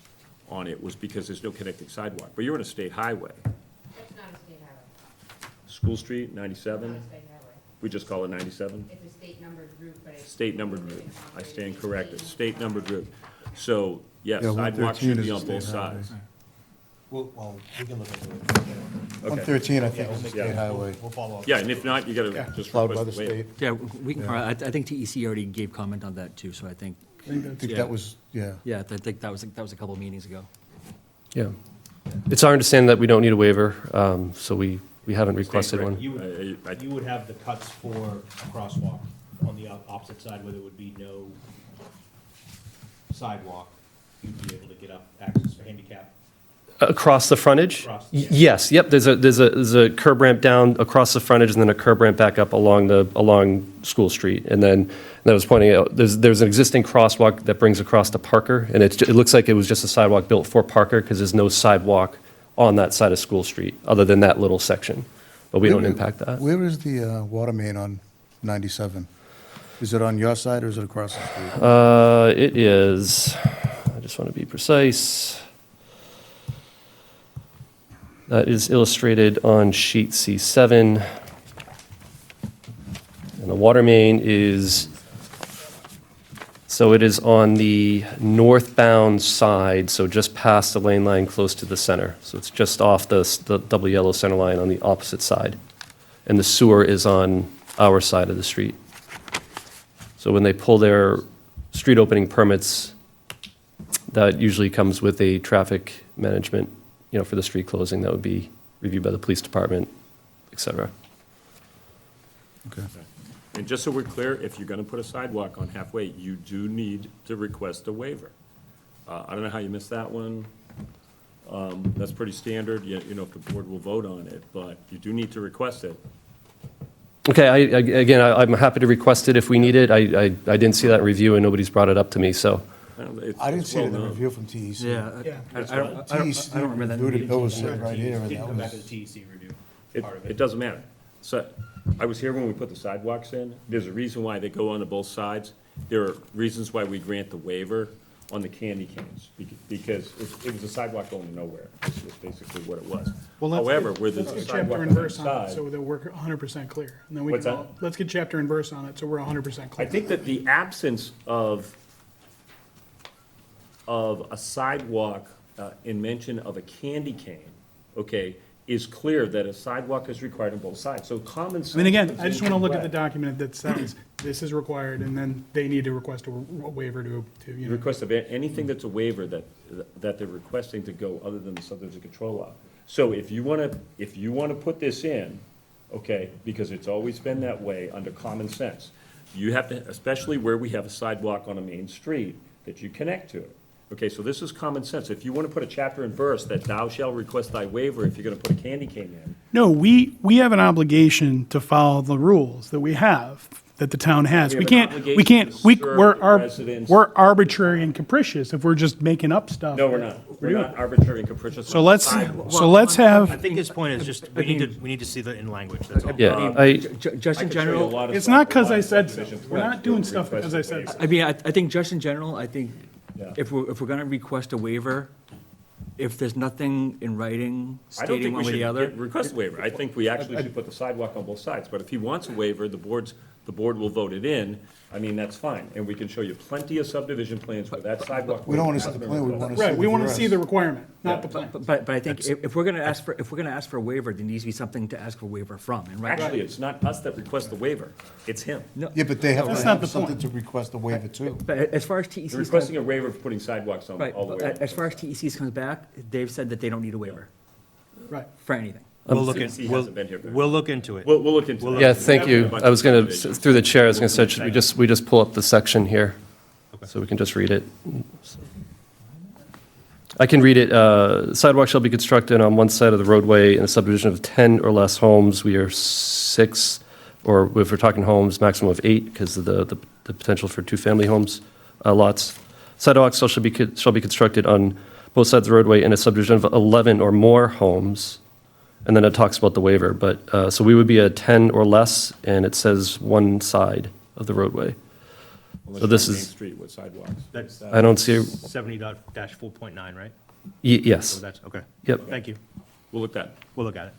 on it was because there's no connecting sidewalk. But you're on a state highway. That's not a state highway. School Street, Not 97, a state highway. we just call it 97? It's a state numbered route, but it's. State numbered route. I stand corrected, state numbered route. So, yes, Yeah, sidewalks 113 should is be a on both state highway. sides. Well, we can look into it. Okay. 113, I think, is a state highway. We'll follow up. Yeah, and if not, you gotta just Plowed by the request a waiver. state. Yeah, we can, I think TEC already gave comment on that too, so I think, I think that was, yeah. yeah, I think that was a couple of meetings ago. Yeah. It's our understanding that we don't need a waiver, so we haven't requested one. You would have the cuts for a crosswalk on the opposite side where there would be no sidewalk, you'd be able to get up access for handicap. Across the frontage? Across, Y- yeah. Yes, yep, there's a curb ramp down across the frontage and then a curb ramp back up along School Street. And then, I was pointing out, there's an existing crosswalk that brings across to Parker, and it looks like it was just a sidewalk built for Parker, because there's no sidewalk on that side of School Street, other than that little section. But we don't impact that. Where is the water main on 97? Is it on your side or is it across the street? It is, I just want to be precise. That is illustrated on sheet C7. And the water main is, so it is on the northbound side, so just past the lane line close to the center. So it's just off the double yellow center line on the opposite side. And the sewer is on our side of the street. So when they pull their street opening permits, that usually comes with a traffic management, for the street closing, that would be reviewed by the police department, et cetera. Okay. And just so we're clear, if you're gonna put a sidewalk on halfway, you do need to request a waiver. I don't know how you missed that one. That's pretty standard, if the board will vote on it, but you do need to request it. Okay, I'm happy to request it if we need it. I didn't see that in review, and nobody's brought it up to me, so. I didn't It's see it in the well known. review from TEC. Yeah. Yeah. I don't remember that. Reviewed it, Bill was sitting right here, and Didn't that come back to was, the TEC review It, part of it it. doesn't matter. So, I was here when we put the sidewalks in. There's a reason why they go onto both sides. There are reasons why we grant the waiver on the candy canes, because it was a sidewalk going nowhere. This is basically what it was. Well, However, where let's there's a get chapter sidewalk and on the verse on it, side, so that we're 100% clear. And then we What's can, that? let's get chapter and verse on it, so we're 100% I clear. think that the absence of a sidewalk in mention of a candy cane, okay, is clear that a sidewalk is required on both sides. So common sense. I mean, again, comes I just want to into look at the play. document that says this is required, and then they need to request a waiver to. Request of anything that's a waiver that they're requesting to go other than the subdivision control law. So if you wanna put this in, okay, because it's always been that way under common sense, you have to, especially where we have a sidewalk on a main street, that you connect to it. Okay, so this is common sense. If you wanna put a chapter and verse that thou shalt request thy waiver if you're gonna put a candy cane in, No, we have an obligation to follow the rules that we have, that the town has. We We have an can't, obligation we can't, to we, serve we're, the ar- residents. we're arbitrary and capricious if we're just making up stuff. no, we're not. We're not arbitrary and capricious. So let's I have, think his point is just, we need to see that in language, that's all. Yeah, Just in general, it's not because I said so. We're not doing stuff because I said so. I mean, I think just in general, I think Yeah. if we're gonna request a waiver, if there's nothing in writing I don't stating think we one way or should the other. request a waiver. I think we actually should put the sidewalk on both sides. But if he wants a waiver, the board will vote it in. I mean, that's fine. And we can show you plenty of subdivision plans where that sidewalk. we don't want to see the plan, we want to see. Right, we want to see the verse. requirement, not the plan. But I think if we're gonna ask for a waiver, there needs to be something to ask for a waiver from, and right? Actually, it's not us that request the waiver. It's him. Yeah, but they have to That's not the have something point. to request a waiver too. But as far as TEC They're requesting a waiver for putting sidewalks on right, all the way. but as far as TEC comes back, they've said that they don't need a waiver Right. for anything. We'll look CC in, hasn't been here very we'll look into it. We'll look into that. yeah, thank you. I was gonna, through the chair, I was gonna say, should we just pull up the section here? So we can just read it. I can read it. Sidewalk shall be constructed on one side of the roadway in a subdivision of 10 or less homes. We are 6, or if we're talking homes, maximum of 8, because of the potential for two-family homes, lots. Sidewalks shall be constructed on both sides of the roadway in a subdivision of 11 or more homes. And then it talks about the waiver, but, so we would be a 10 or less, and it says one side of the roadway. Unless So this you're on is- Main Street with sidewalks. That's I don't see, 70-4.9, right? So yes, that's, okay. yep. Thank you. We'll look at. We'll look at it.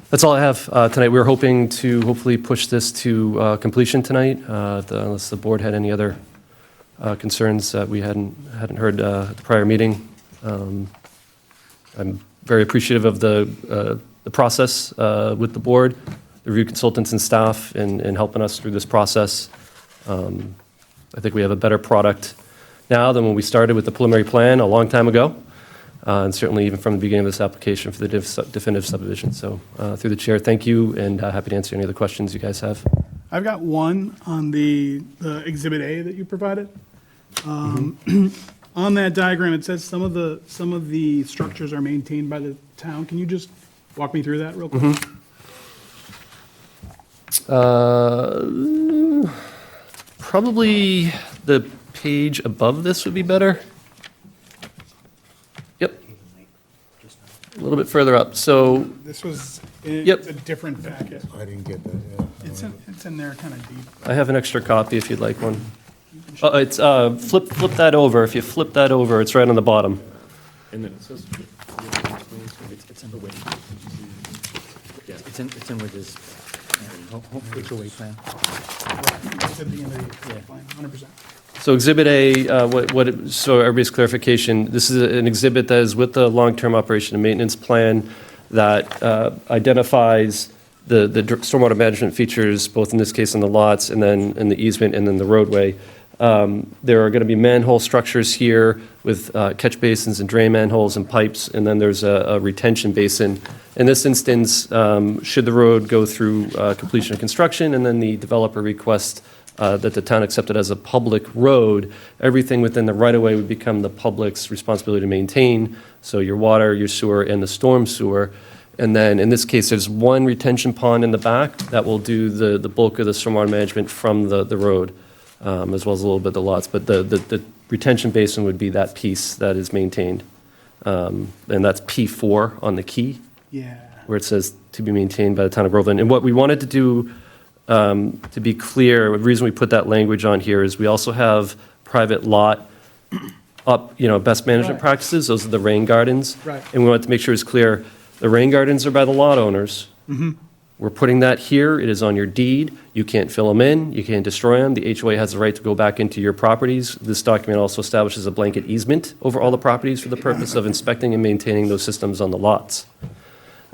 That's all I have tonight. We were hoping to hopefully push this to completion tonight, unless the board had any other concerns that we hadn't heard at the prior meeting. I'm very appreciative of the process with the board, the review consultants and staff in helping us through this process. I think we have a better product now than when we started with the preliminary plan a long time ago, and certainly even from the beginning of this application for the definitive subdivision. So through the chair, thank you, and happy to answer any other questions you guys have. I've got one on the Exhibit A that you provided. On that diagram, it says some of the structures are maintained by the town. Can you just walk me through that real quick? Probably the page above this would be better. Yep. A little bit further up. So, This was, Yep. it's a different packet. I didn't get that, yeah. It's in there kind of deep. I have an extra copy if you'd like one. It's, flip that over. If you flip that over, it's right on the bottom. And then it says. It's in the way. It's in with this HOA plan. It's at the end of the plan, 100%. So Exhibit A, so everybody's clarification, this is an exhibit that is with the long-term operation and maintenance plan that identifies the stormwater management features, both in this case on the lots, and then in the easement, and then the roadway. There are going to be manhole structures here with catch basins and drain manholes and pipes, and then there's a retention basin. In this instance, should the road go through completion of construction, and then the developer requests that the town accept it as a public road, everything within the right-of-way would become the public's responsibility to maintain, so your water, your sewer, and the storm sewer. And then, in this case, there's one retention pond in the back that will do the bulk of the stormwater management from the road, as well as a little bit of the lots. But the retention basin would be that piece that is maintained. And that's P4 on the key, Yeah. where it says to be maintained by the town of Groveland. And what we wanted to do, to be clear, the reason we put that language on here is we also have private lot up, best management Right. practices, those are the rain gardens. Right. And we wanted to make sure it's clear, the rain gardens are by the lot owners. We're putting that here, it is on your deed, you can't fill them in, you can't destroy them, the HOA has the right to go back into your properties. This document also establishes a blanket easement over all the properties for the purpose of inspecting and maintaining those systems on the lots.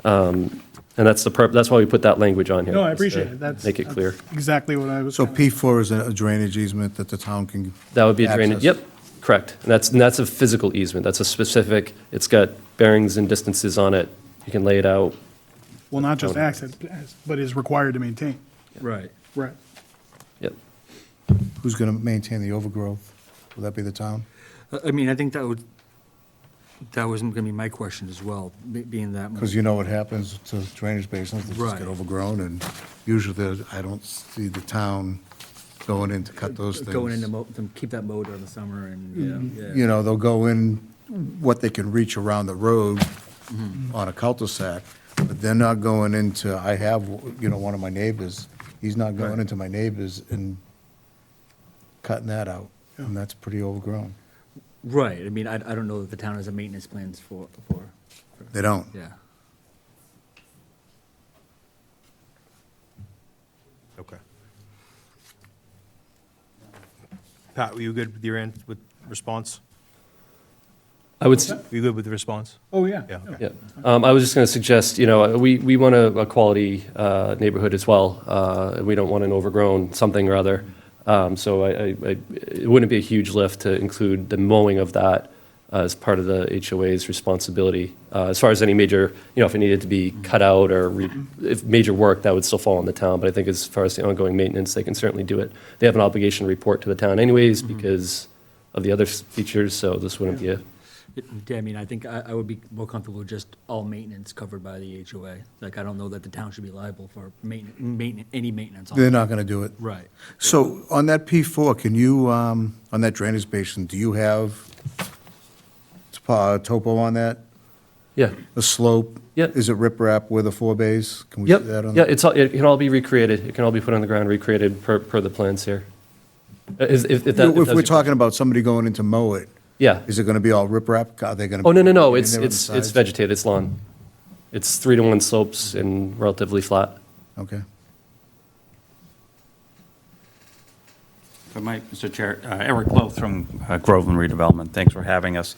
And that's that's why we put that language on here. No, I is to appreciate it. That's Make it clear. that's exactly what I was. So kinda- P4 is a drainage easement that the town can, That would be a drainage, Access. yep, correct. And that's a physical easement, that's a specific, it's got bearings and distances on it, you can lay it out. Well, not just access, but is required to maintain. Right. Right. Yep. who's going to maintain the overgrowth? Will that be the town? I mean, I think that was going to be my question as well, being that. Because you know what happens to drainage basins, they just Right. get overgrown, and usually I don't see the town going in to cut those things. Going into, to keep that mowed in the summer and, yeah. You know, they'll go in what they can reach around the road on a cul-de-sac, but they're not going into, I have, one of my neighbors, he's not going Right. into my neighbors and cutting that out, and that's pretty overgrown. Right, I mean, I don't know if the town has a maintenance plans for, They don't. yeah. Okay. Pat, were you good with your with response? I would, Were you good with the response? Oh, yeah. Yeah, okay. yeah. I was just going to suggest, we want a quality neighborhood as well. We don't want an overgrown something or other. So it wouldn't be a huge lift to include the mowing of that as part of the HOA's responsibility. As far as any major, if it needed to be cut out or if major work, that would still fall on the town. But I think as far as the ongoing maintenance, they can certainly do it. They have an obligation to report to the town anyways because of the other features, so this wouldn't be a, Yeah, I mean, I think I would be more comfortable with just all maintenance covered by the HOA. Like, I don't know that the town should be liable for any maintenance on They're it. not going to do it. Right. So on that P4, can you, on that drainage basin, do you have topo on that? yeah. A slope? Yeah. Is it riprap with a 4 bays? Can we see Yep, that on? yeah, it can all be recreated. It can all be put on the ground, recreated per the plans here. If If we're talking about somebody going in to mow it, Yeah. is it going to be all riprap? Are they going to? Oh, no, in it's there on the it's sides? vegetated, it's lawn. It's 3-to-1 slopes and relatively flat. Okay. Mr. Chair, Eric Lowe from Groveland Redevelopment, thanks for having us.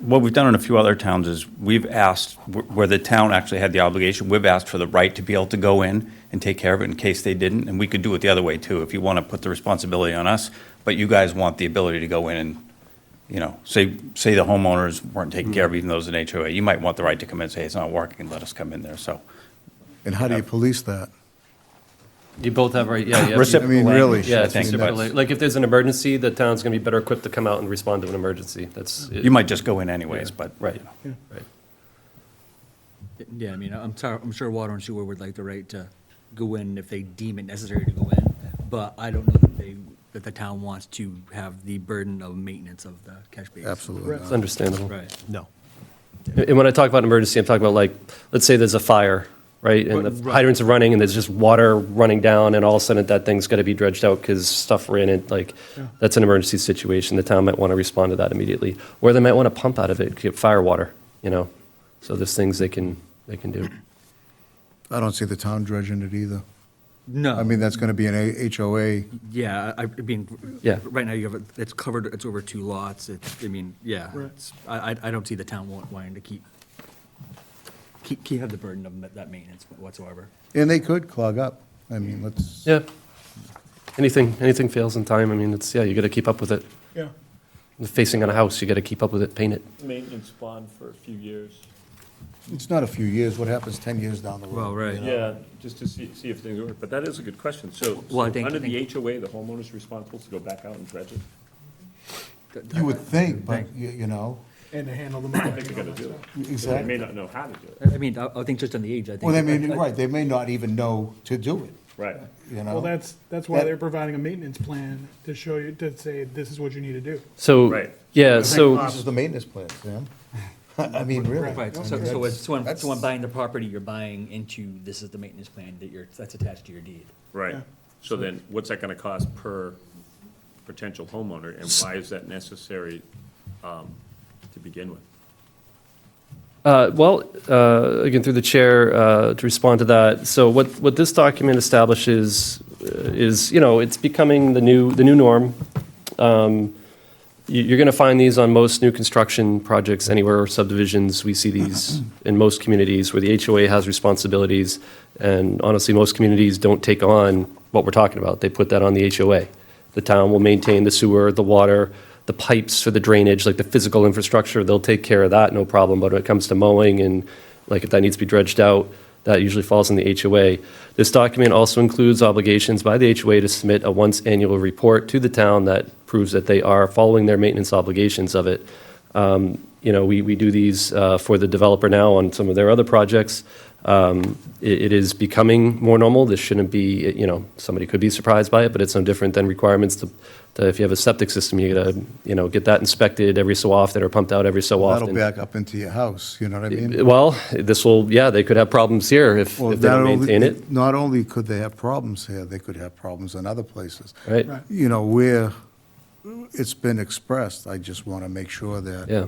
What we've done in a few other towns is we've asked, where the town actually had the obligation, we've asked for the right to be able to go in and take care of it in case they didn't, and we could do it the other way too, if you want to put the responsibility on us, but you guys want the ability to go in and, say the homeowners weren't taken care of, even though it's an HOA, you might want the right to come in and say, it's not working, and let us come in there, so. And how do you police that? You both have, right, yeah, yeah. I mean, really. Yeah, I it's think reciprocal. Like, if there's an emergency, the town's gonna be better equipped to come out and respond to an emergency. That's. You might just go in anyways, but. Right, right. Yeah, I mean, I'm sure Water and Sewer would like the right to go in if they deem it necessary to go in, but I don't know that the town wants to have the burden of maintenance of the catch basin. Absolutely It's not. understandable. Right. No. And when I talk about emergency, I'm talking about like, let's say there's a fire, right? And the hydrants are running and there's just water running down and all of a sudden that thing's got to be dredged out because stuff ran in, like, that's an emergency situation. The town might want to respond to that immediately. Or they might want to pump out of it, get fire water, you know? So there's things they can do. I don't see the town dredging it either. No. I mean, that's gonna be an HOA. Yeah, I mean, Yeah. right now you have, it's covered, it's over 2 lots, I mean, yeah. Right. I don't see the town wanting to keep have the burden of that maintenance whatsoever. And they could clog up. I mean, let's. Yeah. Anything fails in time, I mean, it's, yeah, you got to keep up with it. Yeah. Facing on a house, you got to keep up with it, paint it. Maintenance bond for a few years. It's not a few years. What happens 10 years down the road? Well, right. you know? Yeah, just to see if things work, but that is a good question. So, Well, I think- under the HOA, the homeowner's responsible to go back out and dredge it? You would think, but, you know, And to handle the I money. think they gotta do it. They may exactly. not know how to do it. I mean, I think just on the age, I think. Well, they may, right, they may not even know to do it, Right. you know? Well, that's why That- they're providing a maintenance plan to show you, to say, this is what you need to do. So, Right. yeah, This so, is the maintenance plan, Sam. I mean, really. Right, so when buying the property, you're buying into, this is the maintenance plan that's attached to your deed. Right. Yeah. So then, what's that gonna cost per potential homeowner, and why is that necessary to begin with? well, again, through the chair, to respond to that, so what this document establishes is, you know, it's becoming the new norm. You're going to find these on most new construction projects anywhere, or subdivisions. We see these in most communities where the HOA has responsibilities, and honestly, most communities don't take on what we're talking about. They put that on the HOA. The town will maintain the sewer, the water, the pipes for the drainage, like the physical infrastructure, they'll take care of that, no problem. But when it comes to mowing and, like, if that needs to be dredged out, that usually falls on the HOA. This document also includes obligations by the HOA to submit a once annual report to the town that proves that they are following their maintenance obligations of it. You know, we do these for the developer now on some of their other projects. It is becoming more normal. This shouldn't be, you know, somebody could be surprised by it, but it's no different than requirements to if you have a septic system, you gotta, you know, get that inspected every so often or pumped out every so That'll often. back up into your house, you know what I mean? Well, this will, yeah, they could have problems here if Well, they don't not only- maintain it, Not only could they have problems here, they could have problems in other places. right? Right. You know, where it's been expressed, I just want to make sure that Yeah,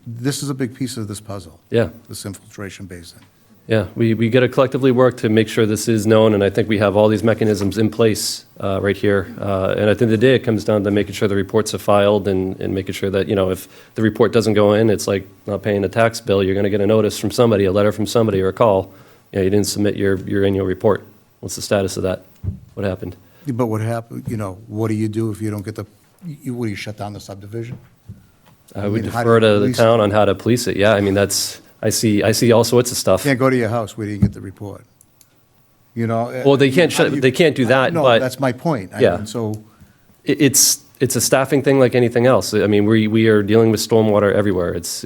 this is a big piece of this puzzle, yeah. this infiltration basin. Yeah, we got to collectively work to make sure this is known, and I think we have all these mechanisms in place right here. And at the end of the day, it comes down to making sure the reports are filed and making sure that, you know, if the report doesn't go in, it's like not paying a tax bill. You're going to get a notice from somebody, a letter from somebody, or a call. You know, you didn't submit your annual report. What's the status of that? What happened? But what happened, you know, what do you do if you don't get what do you shut down the subdivision? I would mean, how do defer you to the police it? town on how to police it. Yeah, I mean, I see all sorts of stuff. Can't go to your house, where do you get the report? You know? Well, they can't how shut, do you- they can't do that, No, but. that's my point. I Yeah. mean, So, It's a staffing thing like anything else. I mean, we are dealing with stormwater everywhere. It's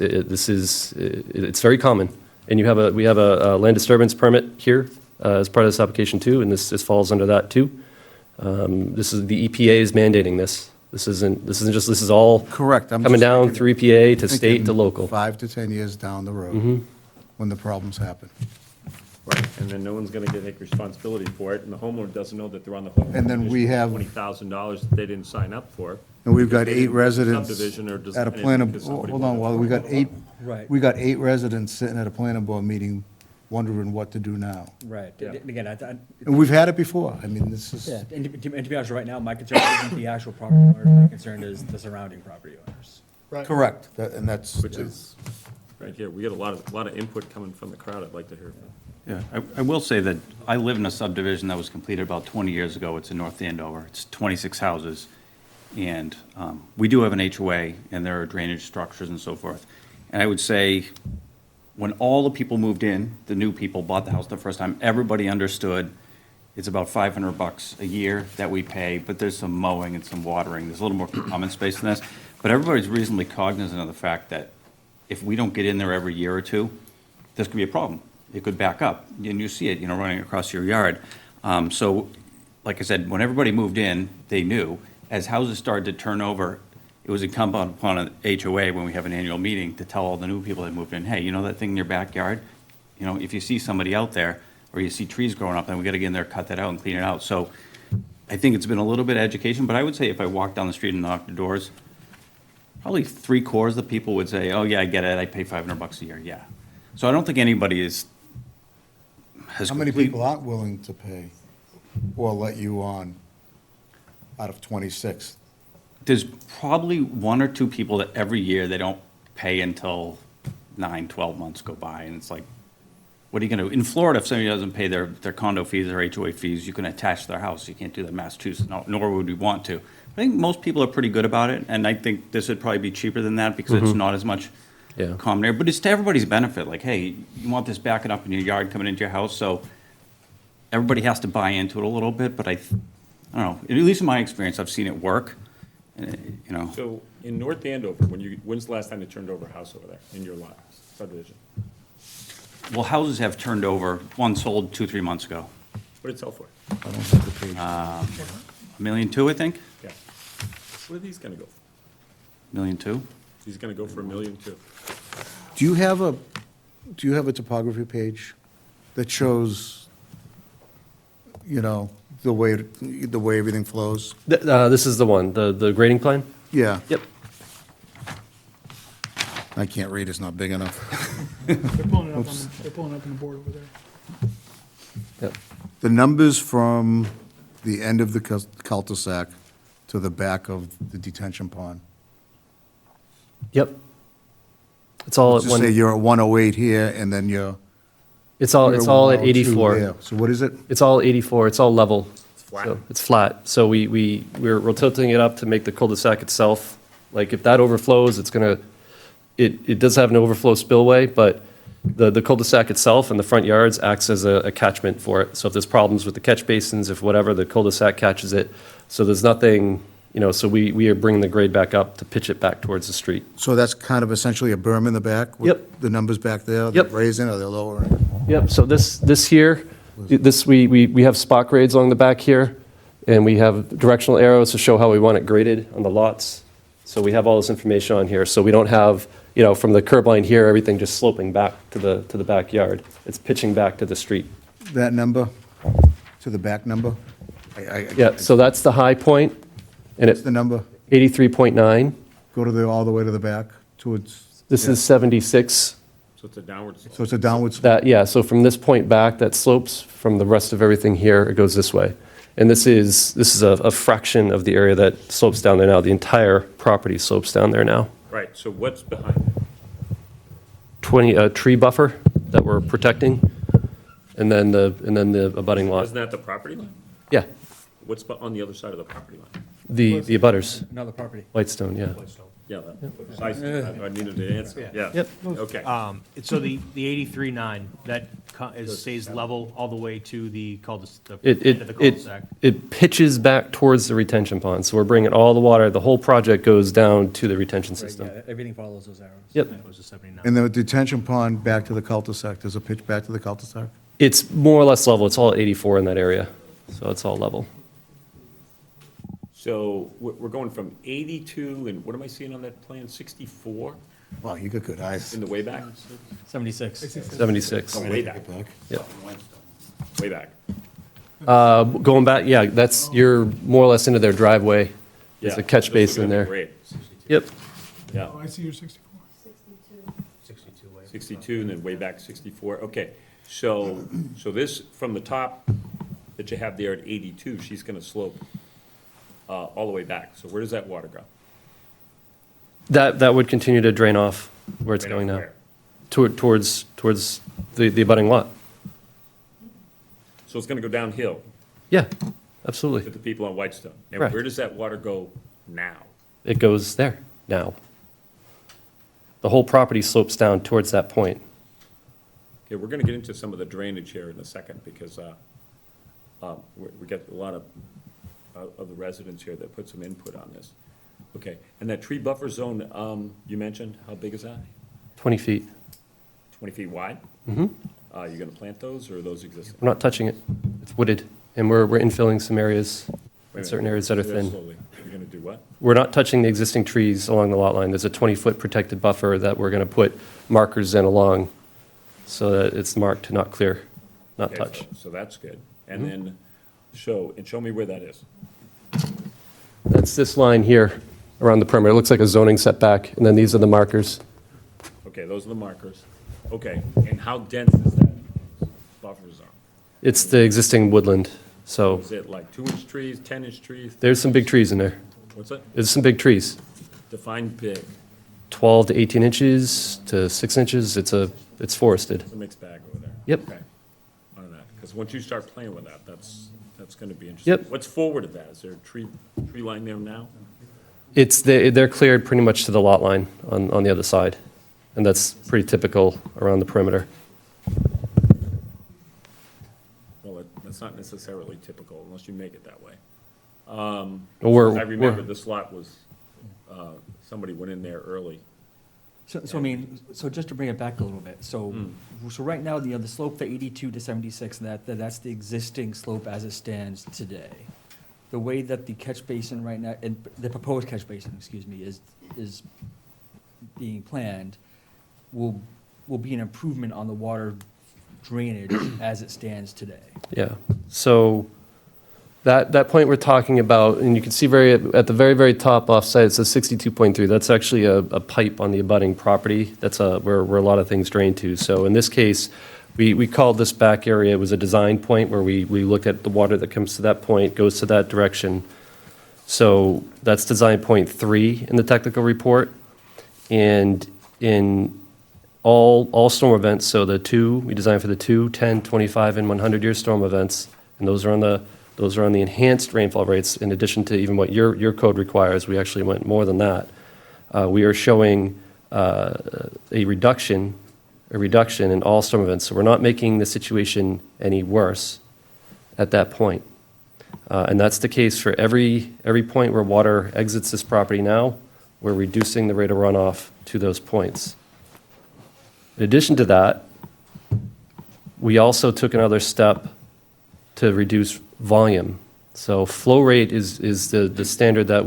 very common. And we have a land disturbance permit here as part of this application too, and this falls under that too. The EPA is mandating this. This is all correct. I'm coming just down thinking- through EPA to state thinking to local. 5 to 10 years down the road, Mm-hmm. when the problems happen. Right. And then no one's gonna take responsibility for it, and the homeowner doesn't know that they're on the hook. And then we have- $20,000 that they didn't sign up for. And we've got They 8 didn't do the residents subdivision or does- at a and planning, because somebody hold on, wanted well, to- we got 8, Right. we got 8 residents sitting at a planning board meeting wondering what to do now. Right. Yeah. Again, And we've had it before. I mean, this is, yeah, and to be honest, right now, my concern isn't the actual property owners, my concern is the surrounding property owners. Right. correct, and that's. Which is, right here, we get a lot of input coming from the crowd I'd like to hear from. Yeah, I will say that I live in a subdivision that was completed about 20 years ago. It's in North Andover. It's 26 houses. And we do have an HOA, and there are drainage structures and so forth. And I would say, when all the people moved in, the new people bought the house the first time, everybody understood It's about $500 a year that we pay, but there's some mowing and some watering. There's a little more common space than this. But everybody's reasonably cognizant of the fact that if we don't get in there every year or two, this could be a problem. It could back up, and you see it, running across your yard. So, like I said, when everybody moved in, they knew. As houses started to turn over, it was incumbent upon an HOA, when we have an annual meeting, to tell all the new people that moved in, hey, you know that thing in your backyard? If you see somebody out there, or you see trees growing up, then we gotta get in there, cut that out, and clean it out. So I think it's been a little bit of education, but I would say if I walked down the street and knocked the doors, probably 3/4 of the people would say, oh, yeah, I get it, I pay $500 a year, yeah. So I don't think anybody has How many complete- people aren't willing to pay or let you on out of 26? There's probably 1 or 2 people that every year they don't pay until 9, 12 months go by, and it's like, what are you gonna do? In Florida, if somebody doesn't pay their condo fees or HOA fees, you can attach their house. You can't do that in Massachusetts, nor would we want to. I think most people are pretty good about it, and I think this would probably be cheaper than that because it's not as much Yeah. common area. But it's to everybody's benefit, like, hey, you want this backing up in your yard, coming into your house, so everybody has to buy into it a little bit, but I don't know, at least in my experience, I've seen it work, and. So in North Andover, when's the last time they turned over a house over there in your lot subdivision? Well, houses have turned over, one sold 2-3 months ago. What did it sell for? I don't have the page. $1.2 million, I think? Yeah. What are these gonna go for? $1.2 million? He's gonna go for $1.2 million. Do you have a topography page that shows, the way everything flows? This is the one, the grading plan? Yeah, Yep. I can't read, it's not big enough. They're pulling it up on the board over there. Yep. The numbers from the end of the cul-de-sac to the back of the detention pond. Yep. It's all at Just say one, you're at 108 here, and then you're. it's all at you're 102 84. there. So what is it? It's all 84, it's all level. It's flat. So it's flat. So we're tilting it up to make the cul-de-sac itself. Like if that overflows, it's gonna, it does have an overflow spillway, but the cul-de-sac itself and the front yards acts as a catchment for it. So if there's problems with the catch basins, if whatever, the cul-de-sac catches it. So there's nothing, so we are bringing the grade back up to pitch it back towards the street. So that's kind of essentially a berm in the back? with Yep. The numbers back there? Yep. They're raising or they're lowering? Yep, so this here, we have spot grades along the back here, and we have directional arrows to show how we want it graded on the lots. So we have all this information on here, so we don't have, from the curb line here, everything just sloping back to the backyard. It's pitching back to the street. That number to the back number? Yeah, so that's the high point, and What's the it's number? 83.9. Go to all the way to the back towards. This is 76. So it's a downward slope. So it's a downward slope. That, yeah, so from this point back, that slopes, from the rest of everything here, it goes this way. And this is a fraction of the area that slopes down there now. The entire property slopes down there now. Right, so what's behind it? A tree buffer that we're protecting, and then the abutting lot. Isn't that the property line? Yeah, What's on the other side of the property line? the abutters, Another property. Whitestone, yeah. Yeah, I needed an answer, yeah. Yep. Okay. So the 83.9, that stays level all the way to the cul-de-sac, the It, end of the it, cul-de-sac? it pitches back towards the retention pond, so we're bringing all the water, the whole project goes down to the retention system. Everything follows those arrows. Yep, That was a 79. And the detention pond back to the cul-de-sac, there's a pitch back to the cul-de-sac? it's more or less level, it's all 84 in that area, so it's all level. So we're going from 82, and what am I seeing on that plan, 64 Wow, you got good eyes. in the way back? 76. 76, Way back, yep. way back. Going back, yeah, you're more or less into their driveway. There's Yeah, a catch this is basin gonna be there. great. Yep, Yeah, Oh, I see your 64. 62, and then way back 64, okay. So this, from the top that you have there at 82, she's gonna slope all the way back. So where does that water go? that would continue to drain off where it's Right going off now, where? towards the abutting lot. So it's gonna go downhill Yeah, to absolutely. the people on Whitestone. And Correct. where does that water go now? It goes there now. The whole property slopes down towards that point. Okay, we're gonna get into some of the drainage here in a second, because We get a lot of the residents here that put some input on this. Okay, and that tree buffer zone, you mentioned, how big is that? 20 feet. 20 feet wide? Mm-hmm. You gonna plant those, or are those existing? We're not touching it. It's wooded, and we're infilling some areas, Wait a minute, certain areas that are say that thin. slowly. You're gonna do what? We're not touching the existing trees along the lot line. There's a 20-foot protected buffer that we're going to put markers in along so that it's marked, not clear, not Okay, touch. So that's good. And then show me where that is. That's this line here around the perimeter. It looks like a zoning setback, and then these are the markers. Okay, those are the markers. Okay, and how dense is that buffer zone? It's the existing woodland, so Is it like 2-inch trees, 10-inch trees? there's some big trees in there. What's that? There's some big trees, Define big. 12 to 18 inches to 6 inches. It's forested. It's a mixed bag over there. Yep. Okay. On that, because once you start playing with that, that's gonna be interesting. Yep. What's forward of that? Is there a tree line there now? They're cleared pretty much to the lot line on the other side, and that's pretty typical around the perimeter. Well, that's not necessarily typical unless you make it that way. We're- I remember we're- this lot was, somebody went in there early. So I mean, so just to bring it back a little bit, so right now, the slope, the 82 to 76, that's the existing slope as it stands today. The way that the catch basin right now, and the proposed catch basin, excuse me, is being planned, will be an improvement on the water drainage as it stands today. Yeah, so that point we're talking about, and you can see at the very, very top offsite, it says 62.3. That's actually a pipe on the abutting property. That's where a lot of things drain to. So in this case, we called this back area, it was a design point where we looked at the water that comes to that point, goes to that direction. So that's design point 3 in the technical report. And in all storm events, so we designed for the 2, 10, 25, and 100-year storm events, and those are on the enhanced rainfall rates, in addition to even what your code requires. We actually went more than that. We are showing a reduction in all storm events, so we're not making the situation any worse at that point. And that's the case for every point where water exits this property now. We're reducing the rate of runoff to those points. In addition to that, we also took another step to reduce volume. So flow rate is the standard that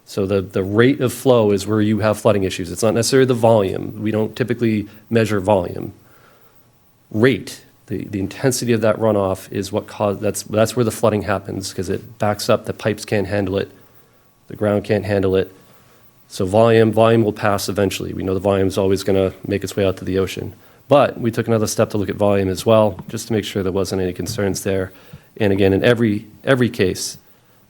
so the rate of flow is where you have flooding issues. It's not necessarily the volume. We don't typically measure volume. Rate, the intensity of that runoff is what that's where the flooding happens, because it backs up, the pipes can't handle it, the ground can't handle it. So volume will pass eventually. We know the volume is always going to make its way out to the ocean. But we took another step to look at volume as well, just to make sure there wasn't any concerns there. And again, in every case,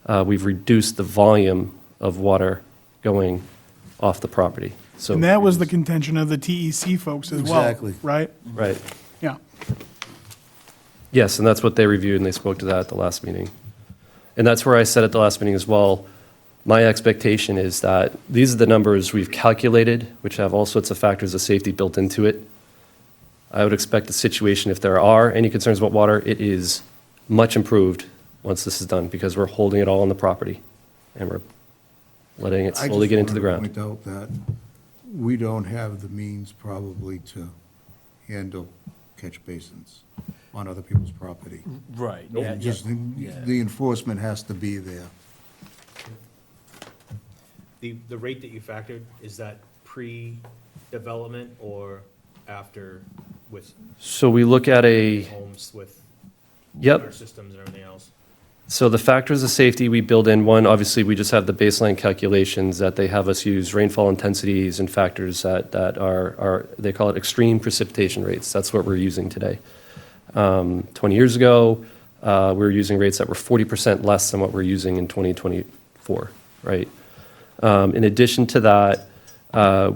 we've reduced the volume of water going off the property. So And that was the contention of the TEC folks as well. Exactly. Right? right. Yeah. Yes, and that's what they reviewed, and they spoke to that at the last meeting. And that's where I said at the last meeting as well, my expectation is that these are the numbers we've calculated, which have all sorts of factors of safety built into it. I would expect the situation, if there are any concerns about water, it is much improved once this is done, because we're holding it all on the property, and we're letting it slowly get into the ground. I just want to point out that we don't have the means probably to handle catch basins on other people's property. Right. Just the enforcement has to be there. The rate that you factored, is that pre-development or after with So we look at homes with Yep. water systems and everything else? So the factors of safety we build in, one, obviously, we just have the baseline calculations that they have us use rainfall intensities and factors that are, they call it extreme precipitation rates. That's what we're using today. 20 years ago, we were using rates that were 40% less than what we're using in 2024, right? In addition to that,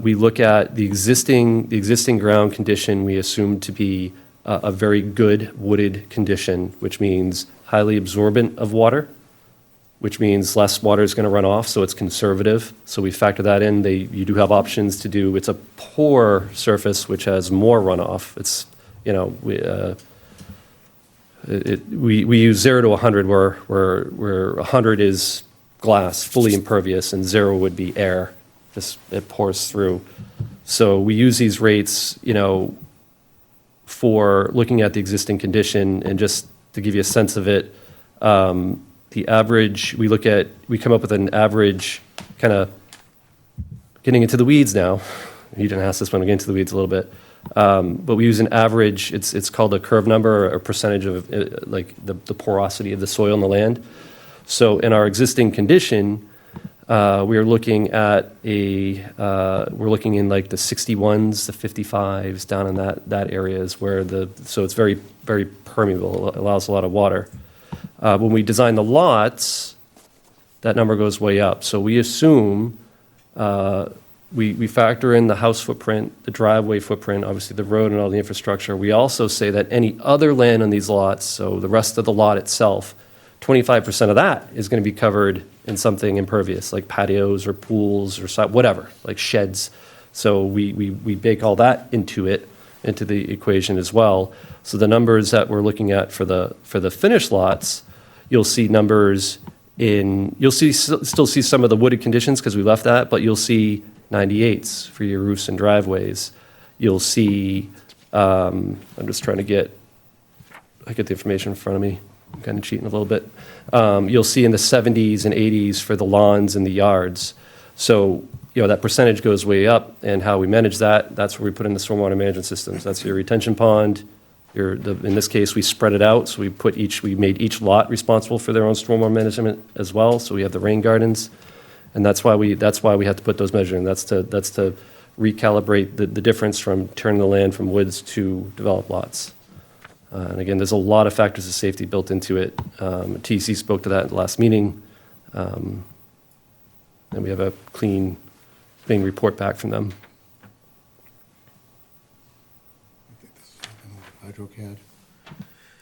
we look at the existing ground condition we assume to be a very good wooded condition, which means highly absorbent of water, which means less water is going to run off, so it's conservative. So we factor that in. You do have options to do. It's a poor surface, which has more runoff. It's, We use 0 to 100, where 100 is glass, fully impervious, and 0 would be air, just it pours through. So we use these rates, for looking at the existing condition, and just to give you a sense of it, the average, we come up with an average, kind of getting into the weeds now. You didn't ask this one, to get into the weeds a little bit. But we use an average, it's called a curve number, or a percentage of, like, the porosity of the soil in the land. So in our existing condition, we are looking at we're looking in like the 61s, the 55s, down in that area is where so it's very, very permeable, it allows a lot of water. When we design the lots, that number goes way up. So we assume, we factor in the house footprint, the driveway footprint, obviously the road and all the infrastructure. We also say that any other land on these lots, so the rest of the lot itself, 25% of that is going to be covered in something impervious, like patios or pools or whatever, like sheds. So we bake all that into the equation as well. So the numbers that we're looking at for the finished lots, you'll see numbers you'll still see some of the wooded conditions because we left that, but you'll see 98s for your roofs and driveways. You'll see, I'm just trying to get the information in front of me. I'm kind of cheating a little bit. You'll see in the 70s and 80s for the lawns and the yards. So, that percentage goes way up, and how we manage that, that's where we put in the stormwater management systems. That's your retention pond. In this case, we spread it out, so we made each lot responsible for their own stormwater management as well. So we have the rain gardens, and that's why we have to put those measures in. That's to recalibrate the difference from turning the land from woods to developed lots. And again, there's a lot of factors of safety built into it. TEC spoke to that at the last meeting. And we have a clean report back from them.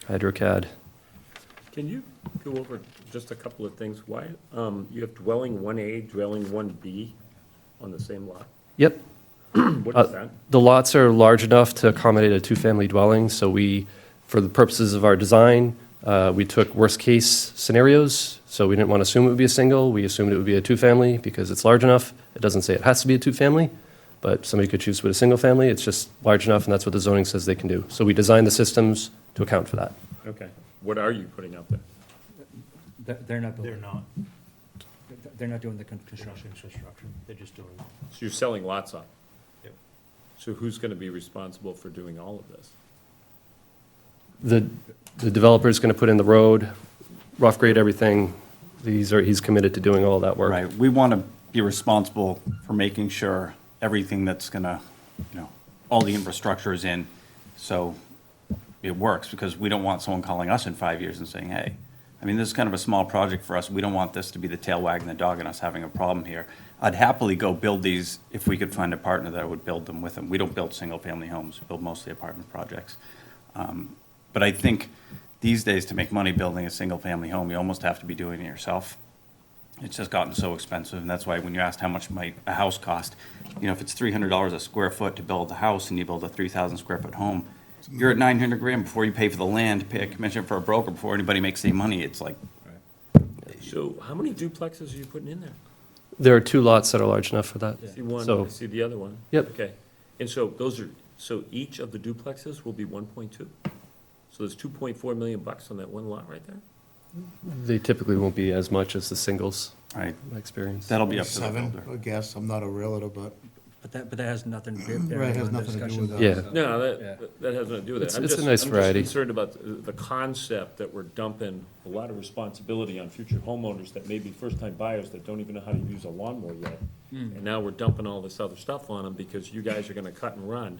HydroCAD. Can you go over just a couple of things? Why, you have dwelling 1A, dwelling 1B on the same lot? Yep. What is that? The lots are large enough to accommodate a two-family dwelling, so for the purposes of our design, we took worst-case scenarios, so we didn't want to assume it would be a single. We assumed it would be a two-family because it's large enough. It doesn't say it has to be a two-family, but somebody could choose to put a single-family. It's just large enough, and that's what the zoning says they can do. So we designed the systems to account for that. Okay. What are you putting out there? They're not building. They're not. They're not doing the construction. Construction, they're just doing. So you're selling lots off? Yep. So who's going to be responsible for doing all of this? The developer's going to put in the road, rough grade everything. He's committed to doing all that work. Right, we want to be responsible for making sure everything that's gonna, all the infrastructure is in, so it works, because we don't want someone calling us in 5 years and saying, hey, this is kind of a small project for us, we don't want this to be the tail wagging the dog and us having a problem here. I'd happily go build these if we could find a partner that would build them with them. We don't build single-family homes, we build mostly apartment projects. But I think these days, to make money building a single-family home, you almost have to be doing it yourself. It's just gotten so expensive, and that's why when you asked how much might a house cost, if it's $300 a square foot to build a house and you build a 3,000 square foot home, you're at 900 grand before you pay for the land, pay a commission for a broker, before anybody makes any money. It's like, So how many duplexes are you putting in there? There are 2 lots that are large enough for that. I see one, So- I see the other one. Yep. Okay. And so so each of the duplexes will be 1.2? So there's 2.4 million bucks on that one lot right there? They typically won't be as much as the singles, right, my experience. that'll be up to the 7, builder. I guess, I'm not a realtor, but. But that has nothing to do. Right, it has nothing to do with that. Yeah. No, that has nothing to do with it. It's a nice variety. I'm just concerned about the concept that we're dumping a lot of responsibility on future homeowners that may be first-time buyers that don't even know how to use a lawnmower yet. And now we're dumping all this other stuff on them because you guys are gonna cut and run,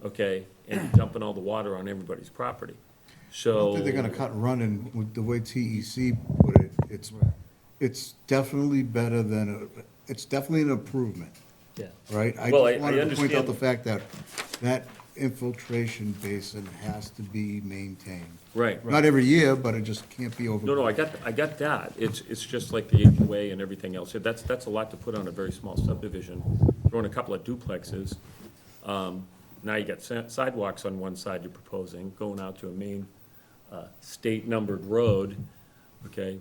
okay, and dumping all the water on everybody's property. I So. don't think they're gonna cut and run, and with the way TEC put it, it's definitely better than, it's definitely an improvement, Yeah. right? Well, I just wanted to point out understand. the fact that infiltration basin has to be maintained. Right. Not every year, but it just can't be over. No, I got that. It's just like the HOA and everything else. That's a lot to put on a very small subdivision. Throwing a couple of duplexes. Now you got sidewalks on one side you're proposing, going out to a main state-numbered road, okay?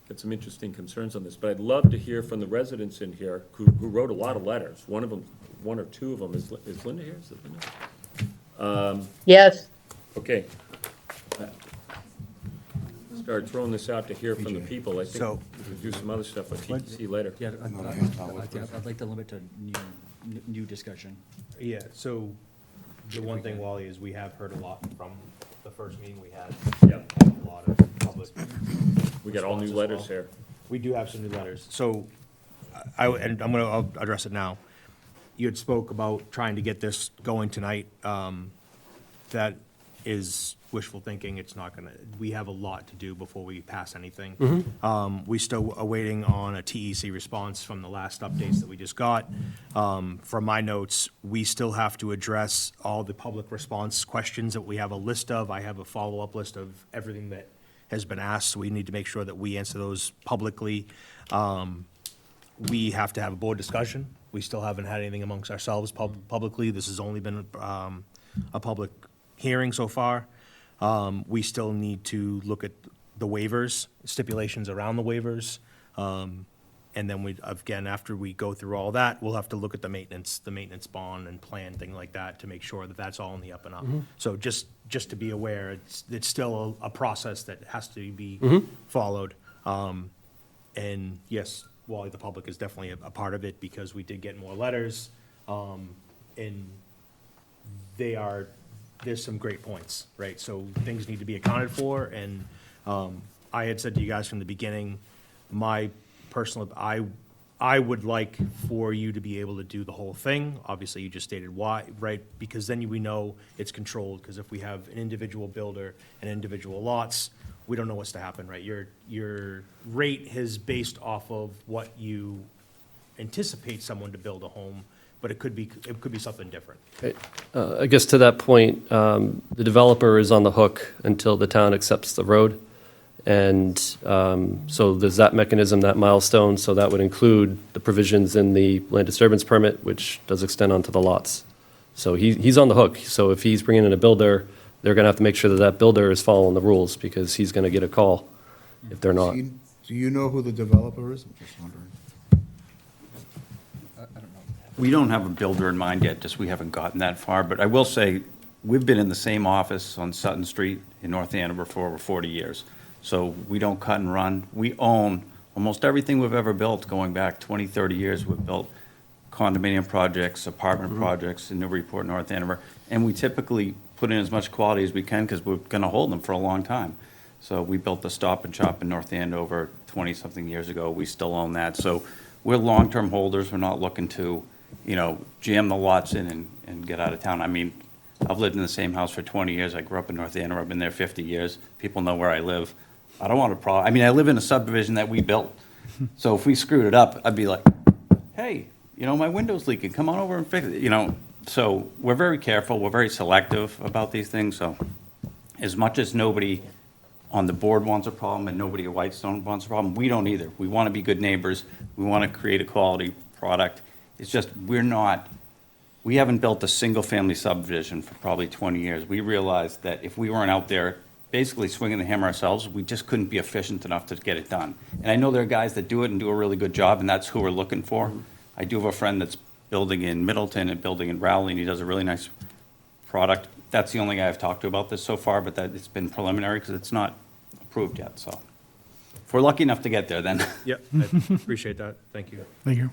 Got some interesting concerns on this, but I'd love to hear from the residents in here who wrote a lot of letters. One of them, one or two of them, is Linda here? Is it Linda? Yes. Okay. Start throwing this out to hear from the people. I think So- we'll do some other stuff with TTC later. Yeah, I'd like to limit to new discussion. Yeah, so the one thing, Wally, is we have heard a lot from the first meeting we had. Yeah. A lot of public. We got all new response as letters well. here. We do have some new letters. So I'll address it now. You had spoke about trying to get this going tonight. That is wishful thinking. It's not gonna, we have a lot to do before we pass anything. We still are waiting on a TEC response from the last updates that we just got. From my notes, we still have to address all the public response questions that we have a list of. I have a follow-up list of everything that has been asked. We need to make sure that we answer those publicly. We have to have a board discussion. We still haven't had anything amongst ourselves publicly. This has only been a public hearing so far. We still need to look at the waivers, stipulations around the waivers. And then we, again, after we go through all that, we'll have to look at the maintenance bond and plan, thing like that, to make sure that that's all in the up and up. So just to be aware, it's still a process that has to be followed. And yes, Wally, the public is definitely a part of it, because we did get more letters. And there's some great points, right? So things need to be accounted for, and I had said to you guys from the beginning, my personal, I would like for you to be able to do the whole thing. Obviously, you just stated why, right? Because then we know it's controlled, because if we have an individual builder and individual lots, we don't know what's to happen, right? Your rate is based off of what you anticipate someone to build a home, but it could be something different. I guess to that point, the developer is on the hook until the town accepts the road. And so there's that mechanism, that milestone, so that would include the provisions in the land disturbance permit, which does extend onto the lots. So he's on the hook. So if he's bringing in a builder, they're going to have to make sure that that builder is following the rules, because he's going to get a call if they're not. Do you know who the developer is? I'm just wondering. We don't have a builder in mind yet, just we haven't gotten that far, but I will say, we've been in the same office on Sutton Street in North Andover for over 40 years. So we don't cut and run. We own almost everything we've ever built, going back 20, 30 years. We've built condominium projects, apartment projects in Newburyport, North Andover, and we typically put in as much quality as we can, because we're gonna hold them for a long time. So we built the Stop and Shop in North Andover 20-something years ago. We still own that. So we're long-term holders. We're not looking to, jam the lots in and get out of town. I mean, I've lived in the same house for 20 years. I grew up in North Andover. I've been there 50 years. People know where I live. I don't want a problem. I mean, I live in a subdivision that we built. So if we screwed it up, I'd be like, hey, my window's leaking. Come on over and fix it, So we're very careful. We're very selective about these things. So as much as nobody on the board wants a problem and nobody at Whitestone wants a problem, we don't either. We want to be good neighbors. We want to create a quality product. It's just, we haven't built a single-family subdivision for probably 20 years. We realized that if we weren't out there basically swinging the hammer ourselves, we just couldn't be efficient enough to get it done. And I know there are guys that do it and do a really good job, and that's who we're looking for. I do have a friend that's building in Middleton and building in Rowley, and he does a really nice product. That's the only guy I've talked to about this so far, but it's been preliminary because it's not approved yet, so. If we're lucky enough to get there, then. Yep, I appreciate that. Thank you. Thank you.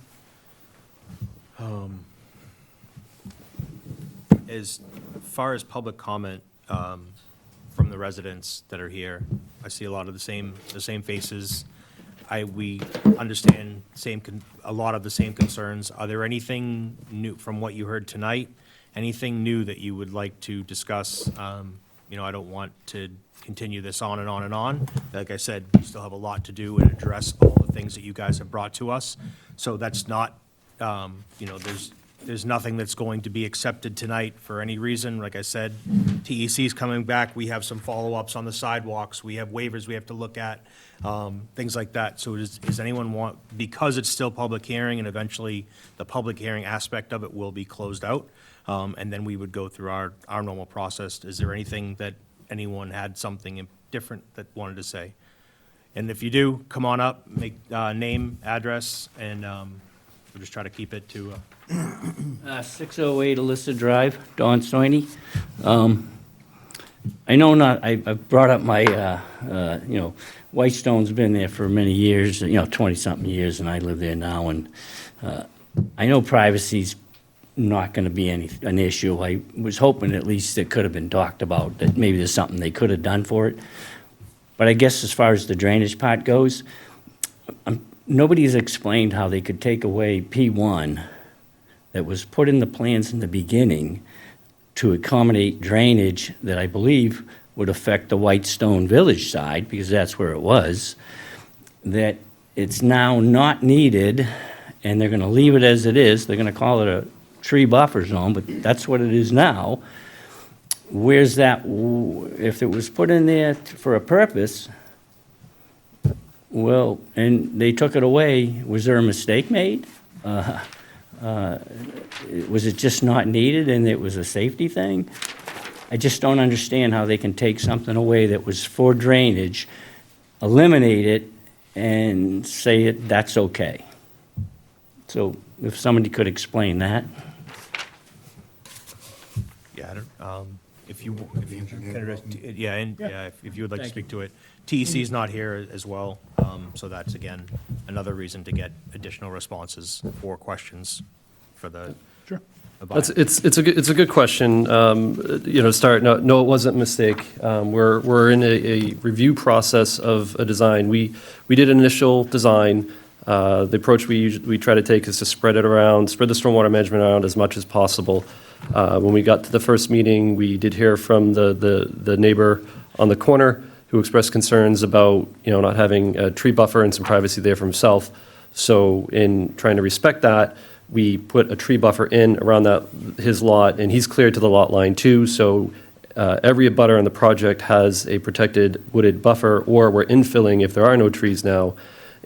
As far as public comment from the residents that are here, I see a lot of the same faces. We understand a lot of the same concerns. Are there anything new from what you heard tonight? Anything new that you would like to discuss? I don't want to continue this on and on and on. Like I said, we still have a lot to do and address all the things that you guys have brought to us. So that's not, there's nothing that's going to be accepted tonight for any reason. Like I said, TEC's coming back. We have some follow-ups on the sidewalks. We have waivers we have to look at, things like that. So does anyone want, because it's still public hearing and eventually the public hearing aspect of it will be closed out, and then we would go through our normal process. Is there anything that anyone had something different that wanted to say. And if you do, come on up, make, name, address, and, we'll just try to keep it to, 608 Alyssa Drive, Don Soini. I know not, I've brought up my, Whitestone's been there for many years, 20-something years, and I live there now, and I know privacy's not going to be an issue. I was hoping at least it could have been talked about, that maybe there's something they could have done for it. But I guess as far as the drainage part goes, nobody's explained how they could take away P1 that was put in the plans in the beginning to accommodate drainage that I believe would affect the Whitestone Village side, because that's where it was, that it's now not needed, and they're going to leave it as it is. They're going to call it a tree buffer zone, but that's what it is now. Where's that, if it was put in there for a purpose, well, and they took it away, was there a mistake made? Was it just not needed and it was a safety thing? I just don't understand how they can take something away that was for drainage, eliminate it, and say that's okay. So if somebody could explain that. yeah, I don't, if you can address, yeah, and, yeah, if you would like to speak to it. TEC's not here as well, so that's, again, another reason to get additional responses or questions for the. Sure. It's a good question. To start, no, it wasn't a mistake. We're in a review process of a design. We did an initial design. The approach we try to take is to spread the stormwater management around as much as possible. When we got to the first meeting, we did hear from the neighbor on the corner who expressed concerns about, not having a tree buffer and some privacy there for himself. So in trying to respect that, we put a tree buffer in around his lot, and he's cleared to the lot line too. So every abutter on the project has a protected wooded buffer, or we're infilling if there are no trees now.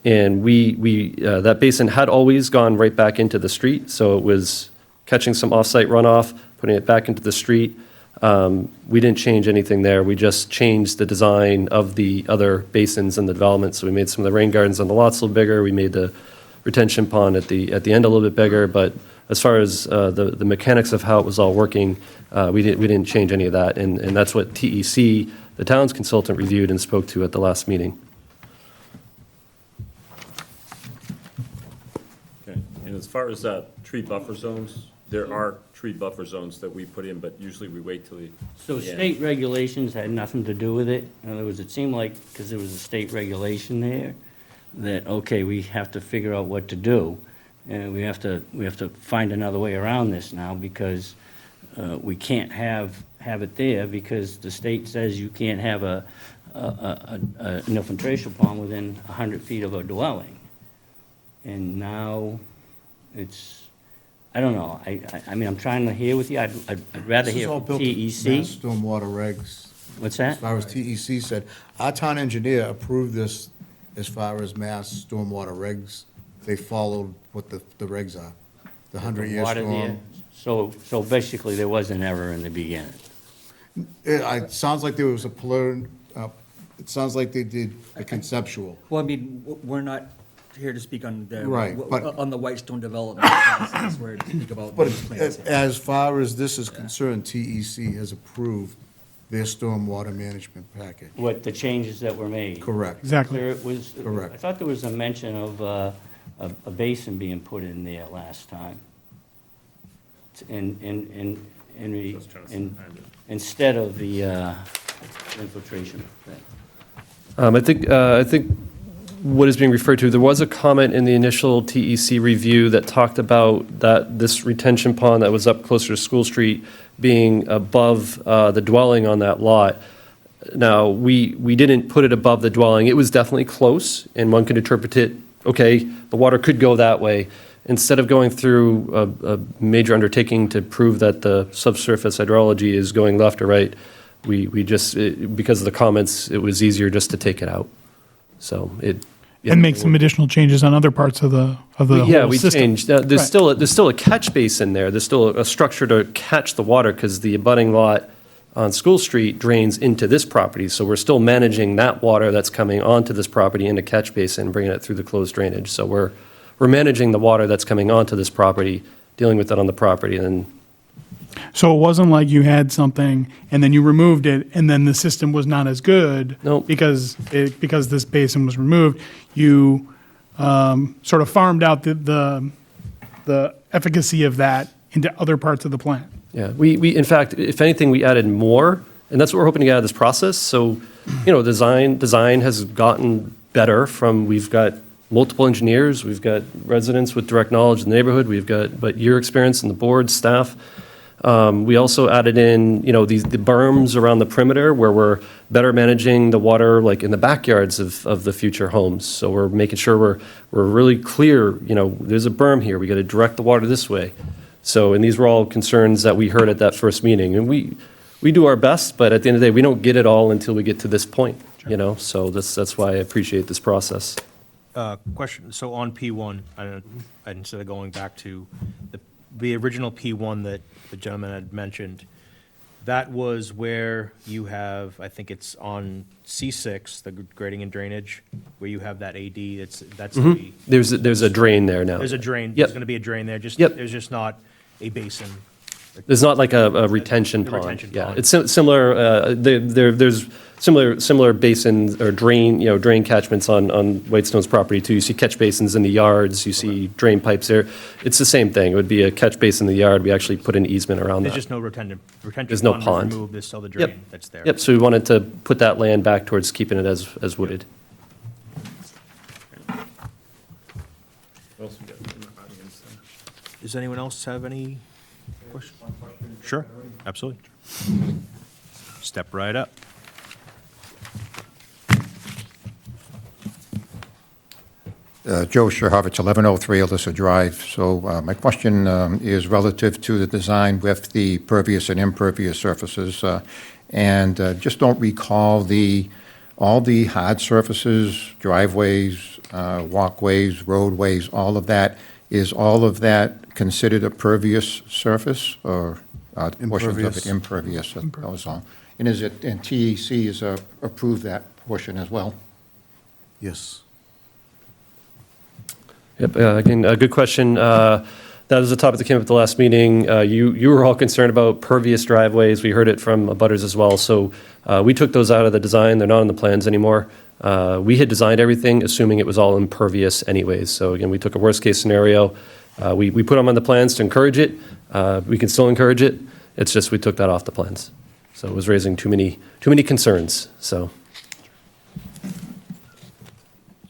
And that basin had always gone right back into the street, so it was catching some off-site runoff, putting it back into the street. We didn't change anything there. We just changed the design of the other basins in the development. So we made some of the rain gardens on the lots a little bigger. We made the retention pond at the end a little bit bigger. But as far as the mechanics of how it was all working, we didn't change any of that. And that's what TEC, the town's consultant, reviewed and spoke to at the last meeting. Okay, and as far as tree buffer zones, there are tree buffer zones that we put in, but usually we wait till the. So state regulations had nothing to do with it? In other words, it seemed like, because there was a state regulation there, that, okay, we have to figure out what to do. And we have to find another way around this now, because we can't have it there, because the state says you can't have an infiltration pond within 100 feet of a dwelling. And now it's, I don't know, I mean, I'm trying to hear with you, I'd rather This is hear all from built to TEC. Mass Stormwater regs. What's As that? far as TEC said, our town engineer approved this as far as Mass Stormwater regs. They followed what the regs are, the 100-year Water there. storm. So basically, there was an error in the beginning. It sounds like there was it sounds like they did a conceptual. Well, I mean, we're not here to speak on the. Right, but- On the Whitestone development process, we're to speak about. But those plans. as far as this is concerned, TEC has approved their stormwater management package. What, the changes that were made? Correct. Exactly. There was, Correct. I thought there was a mention of a basin being put in there last time. Instead of the infiltration thing. I think what is being referred to, there was a comment in the initial TEC review that talked about this retention pond that was up closer to School Street being above the dwelling on that lot. Now, we didn't put it above the dwelling. It was definitely close, and one could interpret it, okay, the water could go that way. Instead of going through a major undertaking to prove that the subsurface hydrology is going left or right, we just, because of the comments, it was easier just to take it out. So it. And make some additional changes on other parts of the Yeah, whole we system. changed. There's Right. still a catch basin there. There's still a structure to catch the water, because the abutting lot on School Street drains into this property. So we're still managing that water that's coming onto this property into catch basin, bringing it through the closed drainage. So we're managing the water that's coming onto this property, dealing with it on the property, and So it wasn't like you had something and then you removed it and then the system was not as good? Nope. Because this basin was removed, you sort of farmed out the efficacy of that into other parts of the plant? yeah, we, in fact, if anything, we added more, and that's what we're hoping to get out of this process. So, design has gotten better we've got multiple engineers, we've got residents with direct knowledge in the neighborhood, but your experience in the board, staff. We also added in, the berms around the perimeter where we're better managing the water, like in the backyards of the future homes. So we're making sure we're really clear, there's a berm here, we got to direct the water this way. So, and these were all concerns that we heard at that first meeting. And we do our best, but at the end of the day, we don't get it all until we get to this point, So that's why I appreciate this process. Question, so on P1, instead of going back to the original P1 that the gentleman had mentioned, that was where you have, I think it's on C6, the grading and drainage, where you have that AD, that's the, There's a drain there now. there's a drain, Yep. there's gonna be a drain there, Yep. there's just not a basin. There's not like a retention The pond. retention Yeah, pond. it's similar, there's similar basins or drain catchments on Whitestone's property too. You see catch basins in the yards, you see drain pipes there. It's the same thing. It would be a catch basin in the yard. We actually put an easement around There's that. just no retention There's no pond was pond. removed, there's still the Yep. drain that's there. Yep, so we wanted to put that land back towards keeping it as wooded. Does anyone else have any questions? Sure, absolutely. Step right up. Joe Sherhovitz, 1103 Alyssa Drive. So my question is relative to the design with the pervious and impervious surfaces. And just don't recall all the hard surfaces, driveways, walkways, roadways, all of that. Is all of that considered a pervious surface or portions of it impervious? That was all. And TEC has approved that portion as well? Yes. Yep, again, a good question. That is a topic that came up at the last meeting. You were all concerned about pervious driveways. We heard it from abutters as well. So we took those out of the design. They're not in the plans anymore. We had designed everything assuming it was all impervious anyways. So again, we took a worst-case scenario. We put them on the plans to encourage it. We can still encourage it. It's just we took that off the plans. So it was raising too many concerns, so.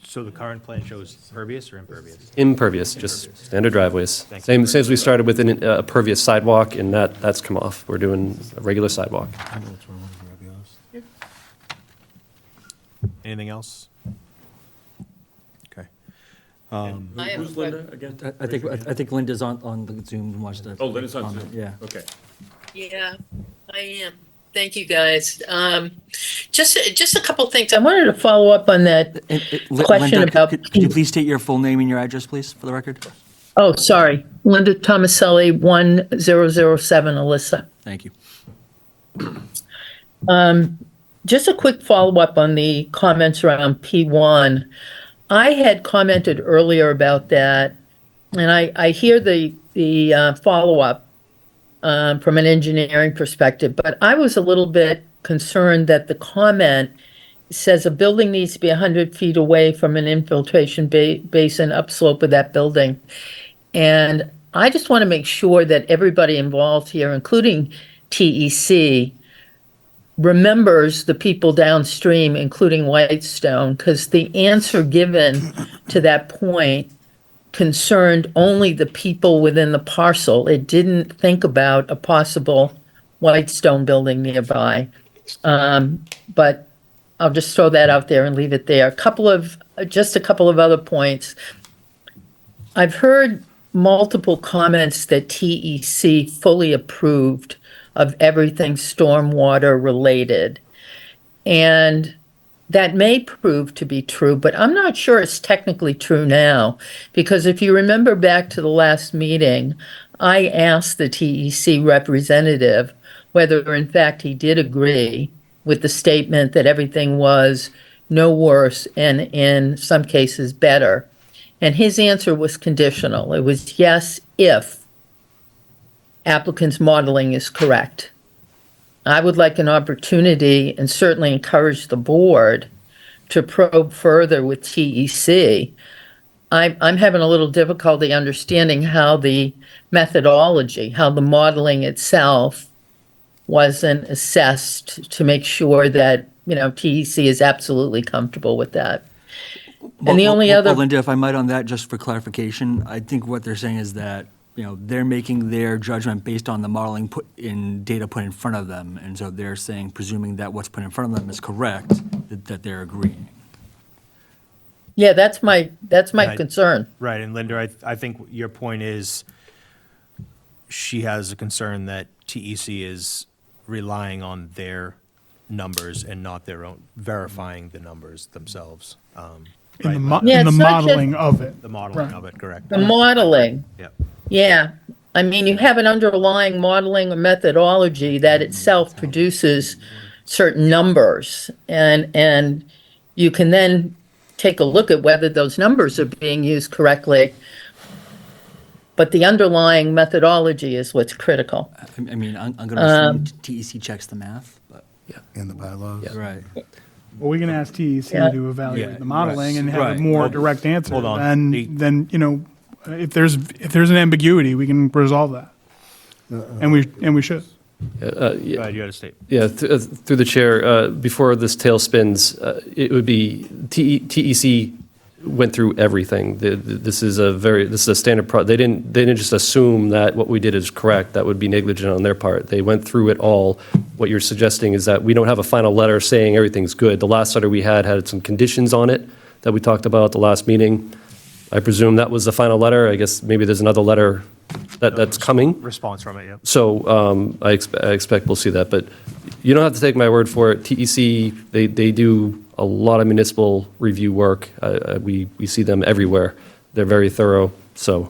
So the current plan shows pervious or impervious? Impervious, just standard driveways. Thank Same as we started with a pervious sidewalk, and that's come off. We're doing a regular sidewalk. Anything else? Okay. Who's Linda again? I think Linda's on the Zoom and watched the. Oh, Linda's on comment, Zoom. Yeah. Okay. Yeah, I am. Thank you, guys. Just a couple things. I wanted to follow up on that question Linda, about. could you please state your full name and your address, please, for the record? Oh, sorry. Linda Tomaselli, 1007 Alyssa. Thank you. Just a quick follow-up on the comments around P1. I had commented earlier about that, and I hear the follow-up from an engineering perspective, but I was a little bit concerned that the comment says a building needs to be 100 feet away from an infiltration basin upslope of that building. And I just want to make sure that everybody involved here, including TEC, remembers the people downstream, including Whitestone, because the answer given to that point concerned only the people within the parcel. It didn't think about a possible Whitestone building nearby. But I'll just throw that out there and leave it there. Just a couple of other points. I've heard multiple comments that TEC fully approved of everything stormwater related. And that may prove to be true, but I'm not sure it's technically true now. Because if you remember back to the last meeting, I asked the TEC representative whether in fact he did agree with the statement that everything was no worse and in some cases better. And his answer was conditional. It was yes, if applicant's modeling is correct. I would like an opportunity and certainly encourage the board to probe further with TEC. I'm having a little difficulty understanding how the methodology, how the modeling itself wasn't assessed to make sure that, TEC is absolutely comfortable with that. And the only other. Well, Linda, if I might on that, just for clarification, I think what they're saying is that, they're making their judgment based on the modeling data put in front of them. And so they're saying, presuming that what's put in front of them is correct, that they're agreeing. Yeah, that's my Right. concern. Right, and Linda, I think your point is, she has a concern that TEC is relying on their numbers and not their own, verifying the numbers themselves. In the, Right, Yeah, in the it's not just- modeling of it. the modeling Right. of it, correct? The modeling. Yeah. Yeah, I mean, you have an underlying modeling or methodology that itself produces certain numbers, and you can then take a look at whether those numbers are being used correctly. But the underlying methodology is what's critical. I mean, I'm going to assume TEC checks the math, but, In the bylaws. right. Well, we can ask TEC Yeah. to evaluate Yeah. the modeling and have Right. a more Hold- direct answer. hold on. The- Then, if there's an ambiguity, we can resolve that. And we should. Go ahead, you had a statement. Yeah, through the chair, before this tail spins, it would be, TEC went through everything. This is a standard they didn't just assume that what we did is correct. That would be negligent on their part. They went through it all. What you're suggesting is that we don't have a final letter saying everything's good. The last letter we had some conditions on it that we talked about at the last meeting. I presume that was the final letter. I guess maybe there's another letter that's coming. Response from it, yeah. So I expect we'll see that, but you don't have to take my word for it. TEC, they do a lot of municipal review work. We see them everywhere. They're very thorough, so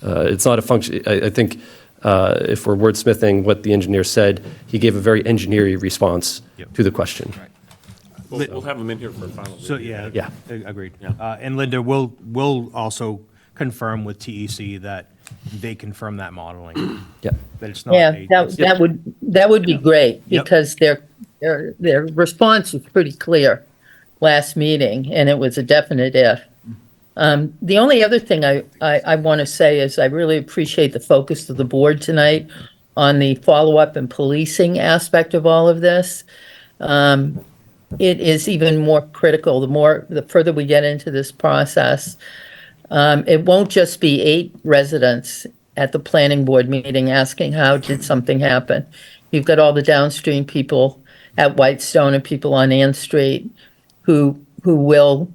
it's not a function, I think if we're wordsmithing what the engineer said, he gave a very engineering response Yep. to the question. We'll have them in here for a final. So, review. yeah. Yeah. Agreed. Yeah. And Linda, we'll also confirm with TEC that they confirm that modeling, Yeah. that it's not. Yeah, a- that would be great, Yep. because their response was pretty clear last meeting, and it was a definite if. The only other thing I want to say is I really appreciate the focus of the board tonight on the follow-up and policing aspect of all of this. It is even more critical, the further we get into this process. It won't just be 8 residents at the planning board meeting asking how did something happen. You've got all the downstream people at Whitestone and people on Ann Street who will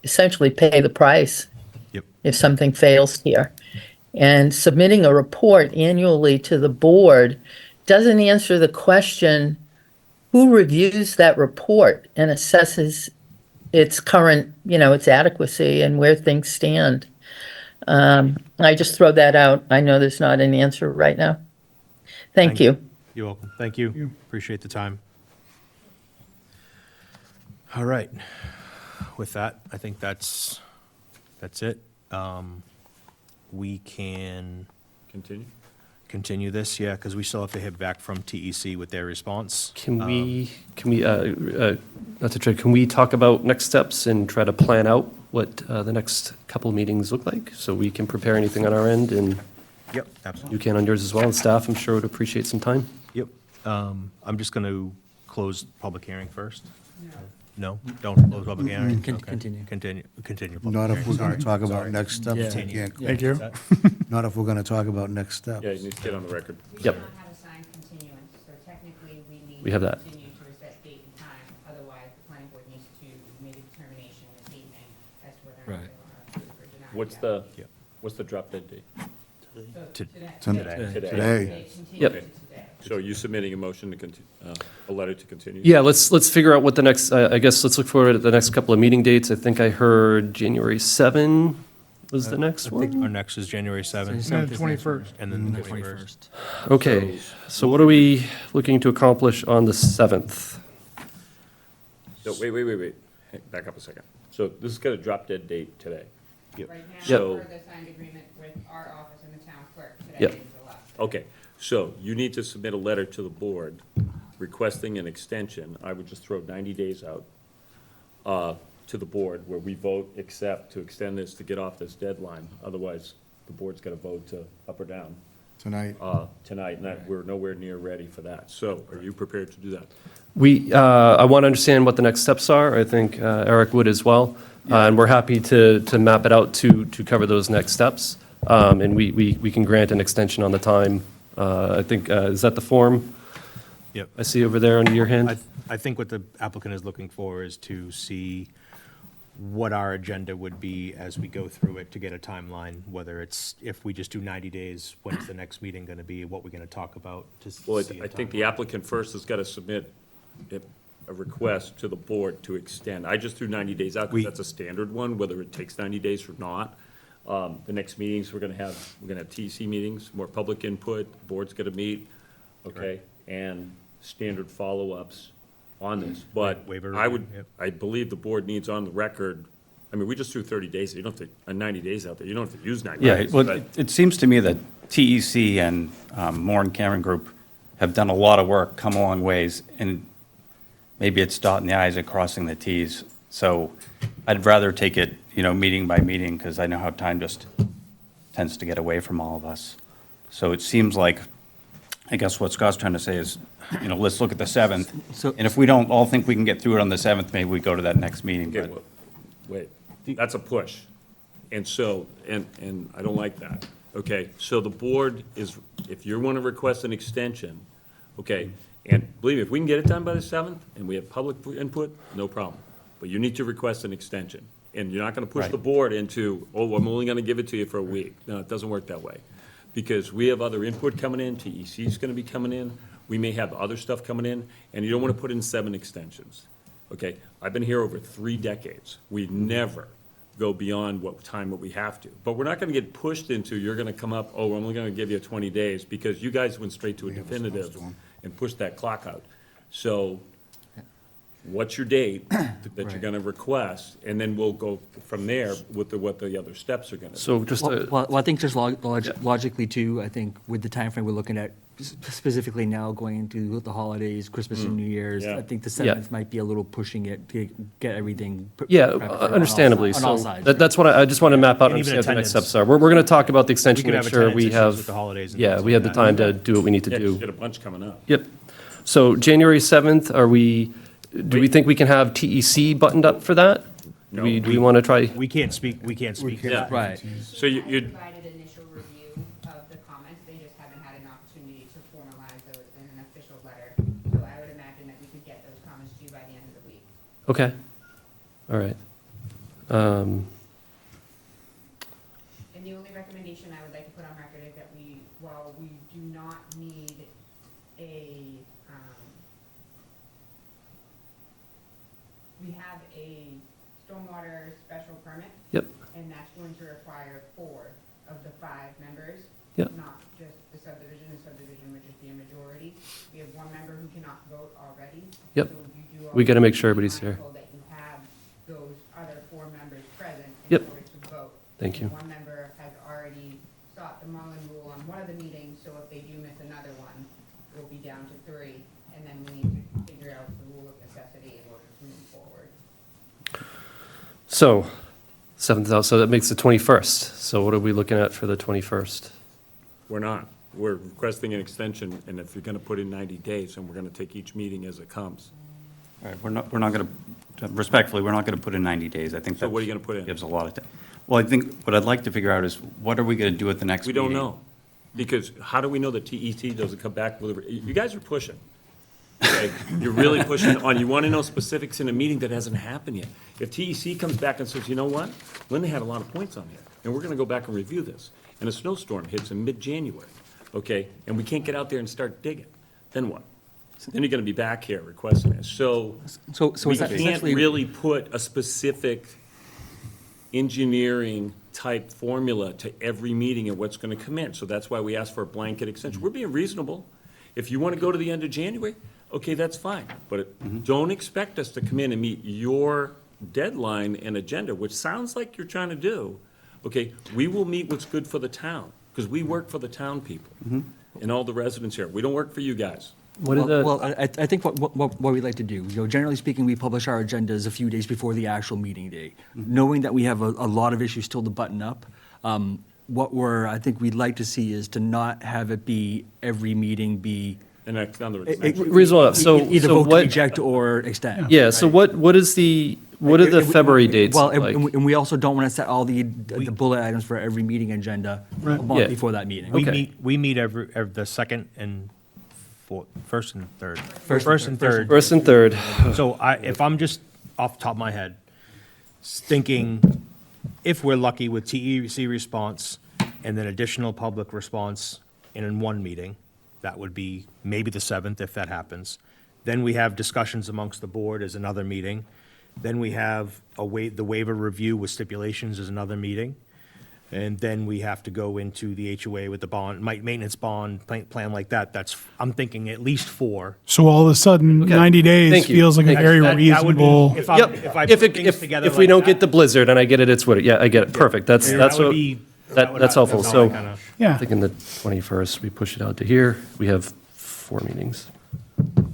essentially pay the price Yep. if something fails here. And submitting a report annually to the board doesn't answer the question, who reviews that report and assesses its current, its adequacy and where things stand? I just throw that out. I know there's not an answer right now. Thank you. You're welcome. Thank you. Appreciate the time. All right. With that, I think that's it. We can continue this, yeah, because we still have to hear back from TEC with their response. Can we, not to try, can we talk about next steps and try to plan out what the next couple of meetings look like? So we can prepare anything on our end, and Yep, absolutely. you can on yours as well, and staff, I'm sure, would appreciate some time. Yep. I'm just going to close public hearing first. No? Don't close public hearing? Okay. Continue. Continue. public Not if hearing. we're going Sorry. to talk about Sorry. next steps. Yeah. we can't- Thank you. Not if we're going to talk about next steps. Yeah, you need to get on the record. Yep. We do not have a signed continuance, so technically we need We to have that. continue to a set date and time. Otherwise, the planning board needs to make a determination this evening as to whether or not Right. they want to approve or deny. What's the drop dead date? So Today. Today. Today. They continue Yep. to today. So are you submitting a motion to a letter to continue? Yeah, let's figure out what the next, I guess, let's look forward at the next couple of meeting dates. I think I heard January 7 was the next I think one? our next is January 7th, And the 21st. and then the The 21st. 21st. Okay, so what are we looking to accomplish on the 7th? So, wait. Hey, back up a second. So this has got a drop dead date today. Right now, Yep. So- per the signed agreement with our office and the town clerk today Yep. is the last. Okay, so you need to submit a letter to the board requesting an extension. I would just throw 90 days out to the board where we vote accept to extend this to get off this deadline. Otherwise, the board's got to vote to up or down Tonight, tonight, and we're nowhere near ready for that. So are you prepared to do that? I want to understand what the next steps are. I think Eric would as well. And we're happy to map it out to cover those next steps. And we can grant an extension on the time. I think, is that the form Yep. I see over there under your hand? I think what the applicant is looking for is to see what our agenda would be as we go through it to get a timeline, whether it's, if we just do 90 days, when's the next meeting going to be, what we're going to talk about, to Well, see a I think timeline. the applicant first has got to submit a request to the board to extend. I just threw 90 days out because that's a standard one, whether it takes 90 days or not. The next meetings, we're going to have TEC meetings, more public input, the board's going to meet, okay? And standard follow-ups on this. But Waiver I review, yep. I believe the board needs on the record, I mean, we just threw 30 days, you don't have to, 90 days out there, you don't have to use 90 Yeah, days. well, but- it seems to me that TEC and Moore and Cameron Group have done a lot of work, come a long ways, and maybe it's dotting the i's and crossing the t's. So I'd rather take it, meeting by meeting, because I know how time just tends to get away from all of us. So it seems like, I guess what Scott's trying to say is, let's look at the 7th. So- And if we don't all think we can get through it on the 7th, maybe we go to that next meeting. Okay, But well, wait, that's a push. And so, and I don't like that. Okay, so the board is, if you want to request an extension, okay, and believe me, if we can get it done by the 7th and we have public input, no problem. But you need to request an extension. And you're not going to push Right. the board into, oh, I'm only going to give it to you for a week. No, it doesn't work that way. Because we have other input coming in, TEC's going to be coming in, we may have other stuff coming in, and you don't want to put in 7 extensions. Okay, I've been here over 3 decades. We never go beyond what we have to. But we're not gonna get pushed into, you're gonna come up, oh, we're only gonna give you 20 days, because you guys went straight to a definitive and pushed that clock out. So, what's your date that you're gonna request, and then we'll go from there with what the other steps are gonna be. So just, Well, I think just logically too, I think with the timeframe we're looking at, specifically now going into the holidays, Christmas and New Year's, Yeah. I think the Yeah. 7th might be a little pushing it to get everything. yeah, prepped for on all understandably. si- on all So sides, that's what I just want to map out and And even see what the next attendance. steps are. We're going to talk about the extension, could make have sure attendance we issues have, with the holidays and yeah, things we like have the that. time to do what we need to Yeah, do. you got a bunch coming up. Yep. So January 7th, do we think we can have TEC buttoned up for that? No. Do we want to try? We can't speak to that. Right. So you, Provided initial review of the comments, they just haven't had an opportunity to formalize those in an official letter. So I would imagine that we could get those comments to you by the end of the week. Okay. All right. And the only recommendation I would like to put on record is that while we do not need we have a stormwater special permit. Yep. And that's going to require 4 of the 5 members. Yep. Not just the subdivision would just be a majority. We have 1 member who cannot vote already. Yep. So you do We gotta make also sure need to be everybody's here. mindful that you have those other 4 members present in Yep. order to vote. Thank you. 1 member has already sought the Mullen rule on one of the meetings, so if they do miss another one, we'll be down to 3, and then we need to figure out the rule of necessity in order to move forward. So 7th out, so that makes the 21st. So what are we looking at for the 21st? we're not. We're requesting an extension, and if you're gonna put in 90 days, and we're gonna take each meeting as it comes. All right, we're not going to, respectfully, we're not going to put in 90 days. I think So that what are you gonna put in? gives a lot of time. Well, I think what I'd like to figure out is, what are we going to do at the next We meeting? don't know, because how do we know that TET doesn't come back with, you guys are pushing. Okay, you're really pushing on, you wanna know specifics in a meeting that hasn't happened yet. If TEC comes back and says, you know what, Linda had a lot of points on here, and we're gonna go back and review this, and a snowstorm hits in mid-January, okay, and we can't get out there and start digging, then what? Then you're gonna be back here requesting this, so So we is that can't essentially? really put a specific engineering type formula to every meeting and what's gonna come in. So that's why we asked for a blanket extension. We're being reasonable. If you wanna go to the end of January, okay, that's fine. But don't expect us to come in and meet your deadline and agenda, which sounds like you're trying to do. Okay, we will meet what's good for the town, because we work for the town people and all the residents here. We don't work for you guys. What are the? Well, I think what we like to do, generally speaking, we publish our agendas a few days before the actual meeting date. Knowing that we have a lot of issues still to button up, I think we'd like to see is to not have it be every meeting be And that's another Reasonable enough. So- either so vote to what- reject or extend. Yeah, so what are the February dates Well, like? and we also don't want to set all the bullet items for every meeting agenda a Yeah. month before that meeting. We meet every the second and first and third. First and third. First and third. So if I'm just off the top of my head, thinking if we're lucky with TEC response and then additional public response in one meeting, that would be maybe the 7th if that happens. Then we have discussions amongst the board as another meeting. Then we have the waiver review with stipulations as another meeting. And then we have to go into the HOA with the bond, maintenance bond, plan like that. I'm thinking at least 4. So all of a sudden, 90 days Thank you. feels like a very That would be- reasonable. If I If put things together if we like don't that, get the blizzard, and I get it, it's what, yeah, I get it, perfect, that's that would what, be- that's helpful, that's how I so. kinda- Yeah. Thinking the 21st, we push it out to here, we have 4 meetings.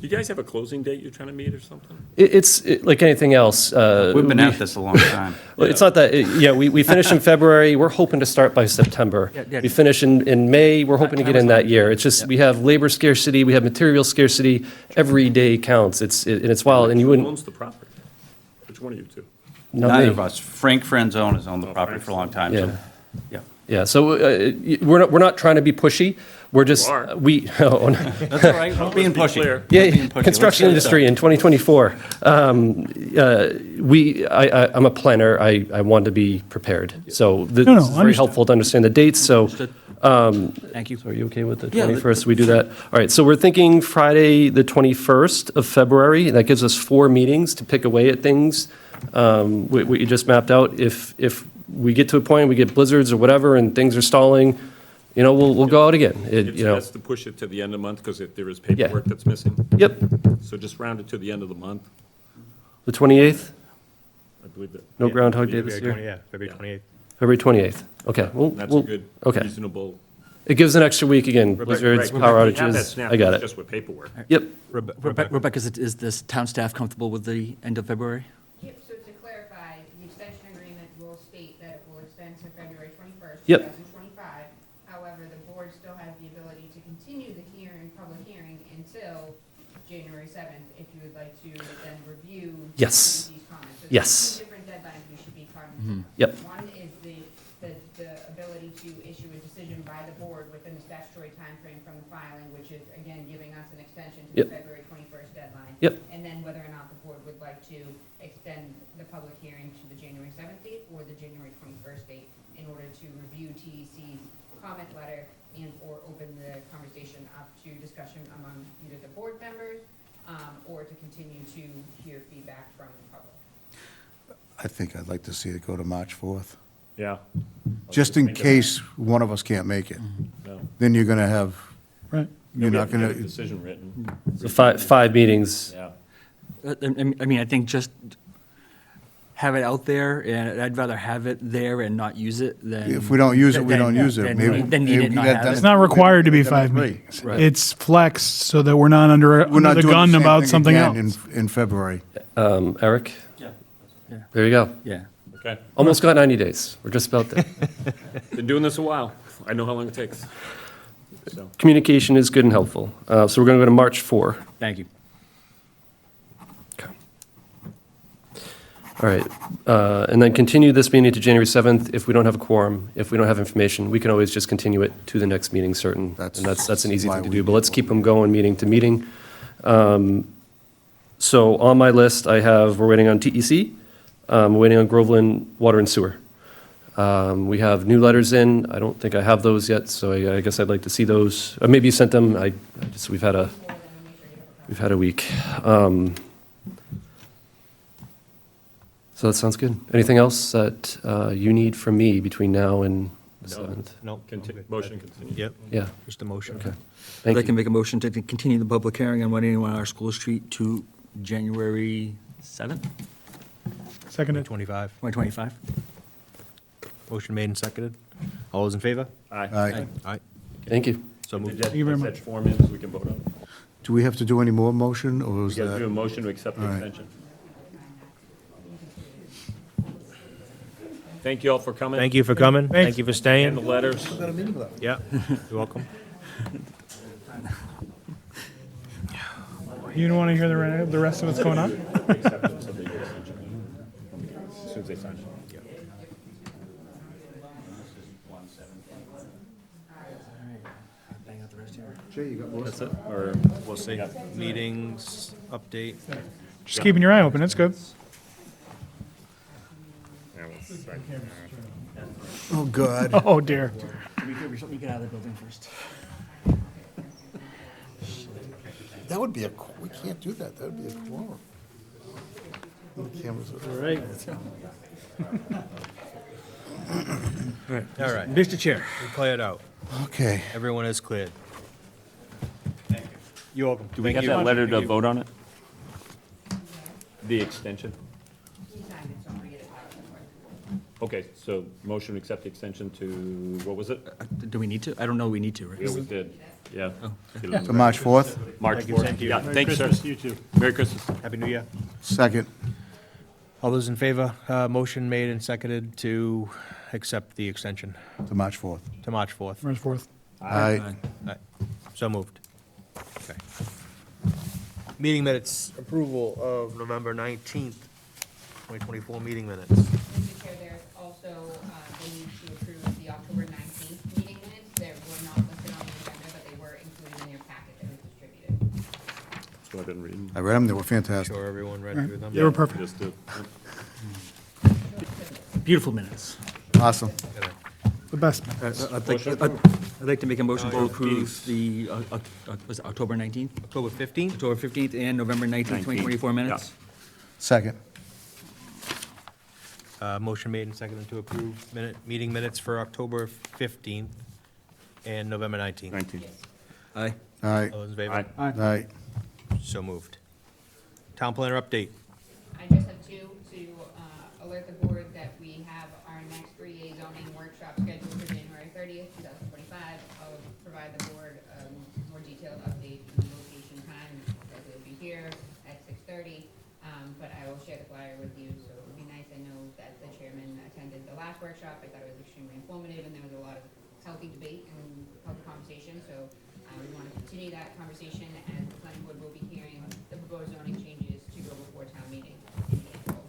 You guys have a closing date you're trying to meet or something? It's like anything else. We've been at this a long time. Well, it's not that, we finish in February, we're hoping to start by September. Yeah. We finish in May, we're hoping to get in that year. It's just, we have labor scarcity, we have material scarcity, every day counts, and it's wild, and you Who wouldn't, owns the property? Which one of you two? not Neither me. of us. Frank Franzone has owned the property for a long time, so, Yeah. yeah. Yeah, so we're not trying to be pushy, we're just, You are. oh, no. That's all right, we're being Let's be pushy. clear. Yeah, We're being pushy. construction Let's get it industry in 2024. I'm a planner, I want to be prepared. So this No, is very understood. helpful to understand the dates, so. Thank you. So are you okay with the Yeah, 21st, we do that? All right, so we're thinking Friday, the 21st of February. That gives us 4 meetings to pick away at things. What you just mapped out, if we get to a point, we get blizzards or whatever, and things are stalling, we'll go out again. It's best to push it to the end of the month, because if there is paperwork that's missing. Yep, So just round it to the end of the month, the 28th, I believe that. no yeah, Groundhog yeah, Day this February year? 20th, February 28th. February 28th, okay. That's a good, okay. reasonable. It gives an extra week again, blizzards, Right, power we have that outages, snap, I got it's it. Just with paperwork. Yep, Rebecca, is this town staff comfortable with the end of February? Yep, so to clarify, the extension agreement will state that it will extend to February 21st, Yep. 2025. However, the board still has the ability to continue the public hearing until January 7th, if you would like to then review Yes. these comments. So Yes. there's 2 different deadlines we should be cognizant of. Yep. One is the ability to issue a decision by the board within the statutory timeframe from the filing, which is, again, giving us an extension to Yep. the February 21st deadline. Yep. And then whether or not the board would like to extend the public hearing to the January 7th date or the January 21st date in order to review TEC's comment letter and/or open the conversation up to discussion among either the board members or to continue to hear feedback from the public. I think I'd like to see it go to March 4th, Yeah. just in case one of us can't make it. No. Then you're gonna have, Right. you're not Get a gonna, decision written. so 5 meetings. Yeah. I mean, I think just have it out there, and I'd rather have it there and not use it than. if we don't use it, we don't use it. Then Maybe- need it, maybe not that- have that's it. It's not required to be Then 5 agree. meetings. Right. It's flexed so that we're not under We're not the doing gun same about thing something again else. In February. Eric? Yeah. There you go. Yeah. Okay. Almost got 90 days, we're just about there. Been doing this a while. I know how long it takes. So, Communication is good and helpful. So we're going to go to March 4. Thank you. Okay. All right, and then continue this meeting to January 7th. If we don't have a quorum, if we don't have information, we can always just continue it to the next meeting, certain. And that's an easy why thing to we do, but do let's what keep them going, meeting to meeting. So on my list, we're waiting on TEC, waiting on Groveland Water and Sewer. We have new letters in. I don't think I have those yet, so I guess I'd like to see those. Maybe you sent them. We've had a week. So that sounds good. Anything else that you need from me between now and the 7th? No. Motion continue. Yep, Yeah, just a motion. okay. I'd Thank like to you. make a motion to continue the public hearing on 181 R School Street to January 7th, Seconded. 25. 2025. Motion made and seconded. All those in favor? Aye. Aye. Thank you. So moved. Thank you very Is much. that 4 minutes we can vote on? Do we have to do any more motion, or We is got to do a that? motion to accept the All right. extension. Thank you all for coming. Thank you for coming. Thanks. Thank you for And the staying. letters. Yeah, you're welcome. You don't want to hear the rest of what's going on? Acceptance of the extension. As soon as they sign it. That's it, or We'll see. Meetings, update. Just keeping your eye open, it's good. Oh, God. Oh, dear. You get out of the building first. That would be we can't do that, that would be a quorum. The cameras are. Right. All right, Mr. Chair. we cleared out. Okay. Everyone is cleared. Thank you. You're welcome. do we have that letter to vote on it? The extension? Okay, so motion to accept the extension to, what was it? Do we need to? I don't know we need to, right? We always did, yeah. To March 4th? March Thank you, 4th. thank you. Yeah, thank you, sir. You too. Merry Christmas. Happy New Year. Second. All those in favor? Motion made and seconded to accept the extension To March 4th. to March 4th. March 4th. Aye. Aye. So moved. Okay. Meeting minutes, approval of November 19th, 2024 meeting minutes. Mr. Chair, there's also, the need to approve the October 19th meeting minutes. They were not listed on the agenda, but they were included in your packet that was distributed. So I didn't read. I read them, they were fantastic. Sure everyone read through them? They were perfect. Just did. Beautiful minutes. Awesome. The best. I'd like to make a motion to Oh, approve the, was it October 19th? October 15th? October 15th and November 19th, 2024 minutes? Second. Motion made and seconded to approve meeting minutes for October 15th and November 19th. 19. Aye. Aye. All those in favor? Aye. Aye. So moved. Town planner update. I just have two to alert the board that we have our next 3A zoning workshop scheduled for January 30th, 2025. I'll provide the board a more detailed update on the location time, as it'll be here at 6:30. But I will share the flyer with you, so it would be nice. I know that the chairman attended the last workshop. I thought it was extremely informative, and there was a lot of healthy debate and healthy conversation. So we want to continue that conversation, and the planning board will be hearing the proposed zoning changes to go before town meeting in April.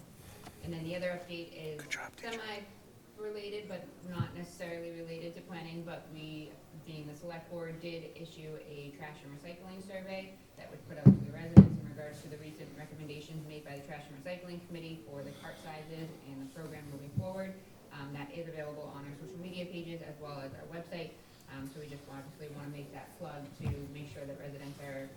And then the other update is semi-related, but not necessarily related to planning, but we, being the select board, did issue a trash and recycling survey that would put out to the residents in regards to the recent recommendations made by the Trash and Recycling Committee for the cart sizes and the program moving forward. That is available on our social media pages as well as our website. So we just obviously want to make that plug to make sure that residents are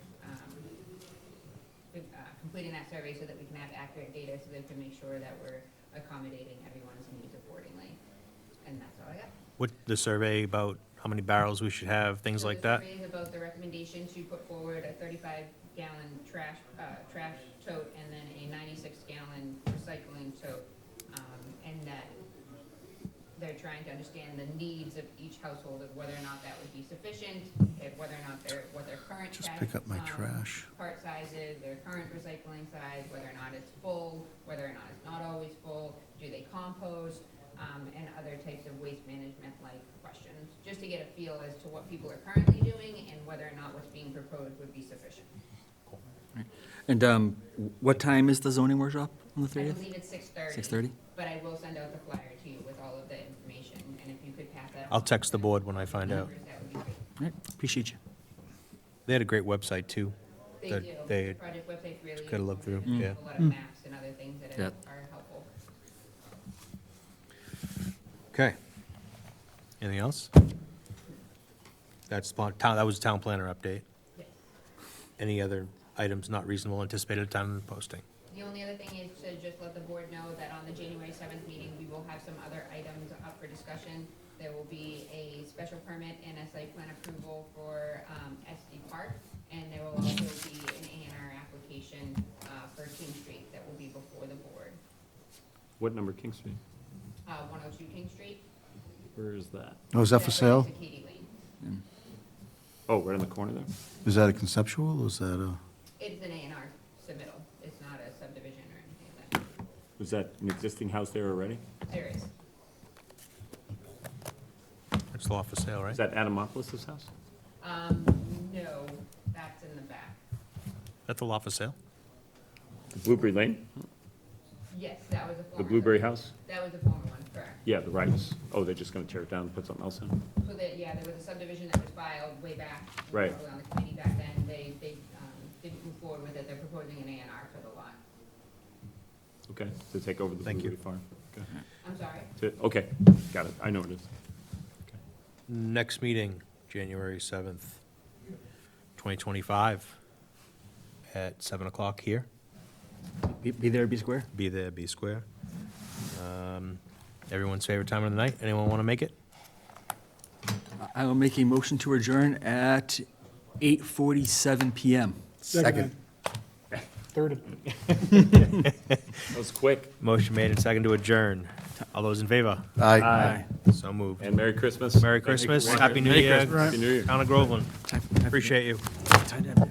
completing that survey so that we can have accurate data so that we can make sure that we're accommodating everyone's needs accordingly. And that's all I got. What, the survey about how many barrels we should have, things like that? The survey is about the recommendation to put forward a 35-gallon trash tote and then a 96-gallon recycling tote. And that they're trying to understand the needs of each household of whether or not that would be sufficient, whether or not what their current Just trash, pick up my trash. part size is, their current recycling size, whether or not it's full, whether or not it's not always full, do they compost, and other types of waste management like questions, just to get a feel as to what people are currently doing and whether or not what's being proposed would be sufficient. And what time is the zoning workshop on the I 30th? believe it's 6:30. 6:30? But I will send out the flyer to you with all of the information, and if you could pass that. I'll text the board when I find out. That would be great. All right, appreciate you. They had a great website, too. They that do. They The project website's really. could have looked through, informative. yeah. There's a lot of maps and other things that Yep. are helpful. Okay. Anything else? That was town planner update. Yes. Any other items not reasonable anticipated at time of posting? The only other thing is to just let the board know that on the January 7th meeting, we will have some other items up for discussion. There will be a special permit and a site plan approval for SD Park, and there will also be an A&R application for King Street that will be before the board. What number King Street? 102 King Street. Where is that? Oh, is that for That's right sale? next to Katy Lane. Oh, right in the corner there? Is that a conceptual, or is that a? It's an A&R submittal. It's not a subdivision or anything like that. Was that an existing house there already? There is. It's law for sale, right? Is that Adamopoulos' house? No, that's in the back. That's a law for sale? The Blueberry Lane? Yes, that was a former. The Blueberry House? That was a former one, correct. Yeah, the rights. Oh, they're just gonna tear it down and put something else in? So that, yeah, there was a subdivision that was filed way back. We were Right. probably on the committee back then. They didn't move forward with it. They're proposing an A&R for the lot. Okay, to take over the Thank you. Blueberry Farm. Okay. I'm sorry. Okay, got it. I know what it is. Next meeting, January 7th, 2025, at 7 o'clock here. Be there, be square? Be there, be square. Everyone's favorite time of the night. Anyone want to make it? I will make a motion to adjourn at 8:47 PM. Second. Third. That was quick. Motion made and second to adjourn. All those in favor? Aye. So moved. And Merry Christmas. Merry Thank you for Christmas, watching. Happy New Merry Year, Christmas. Happy New Year. Town of Groveland. Appreciate you. Time to have it.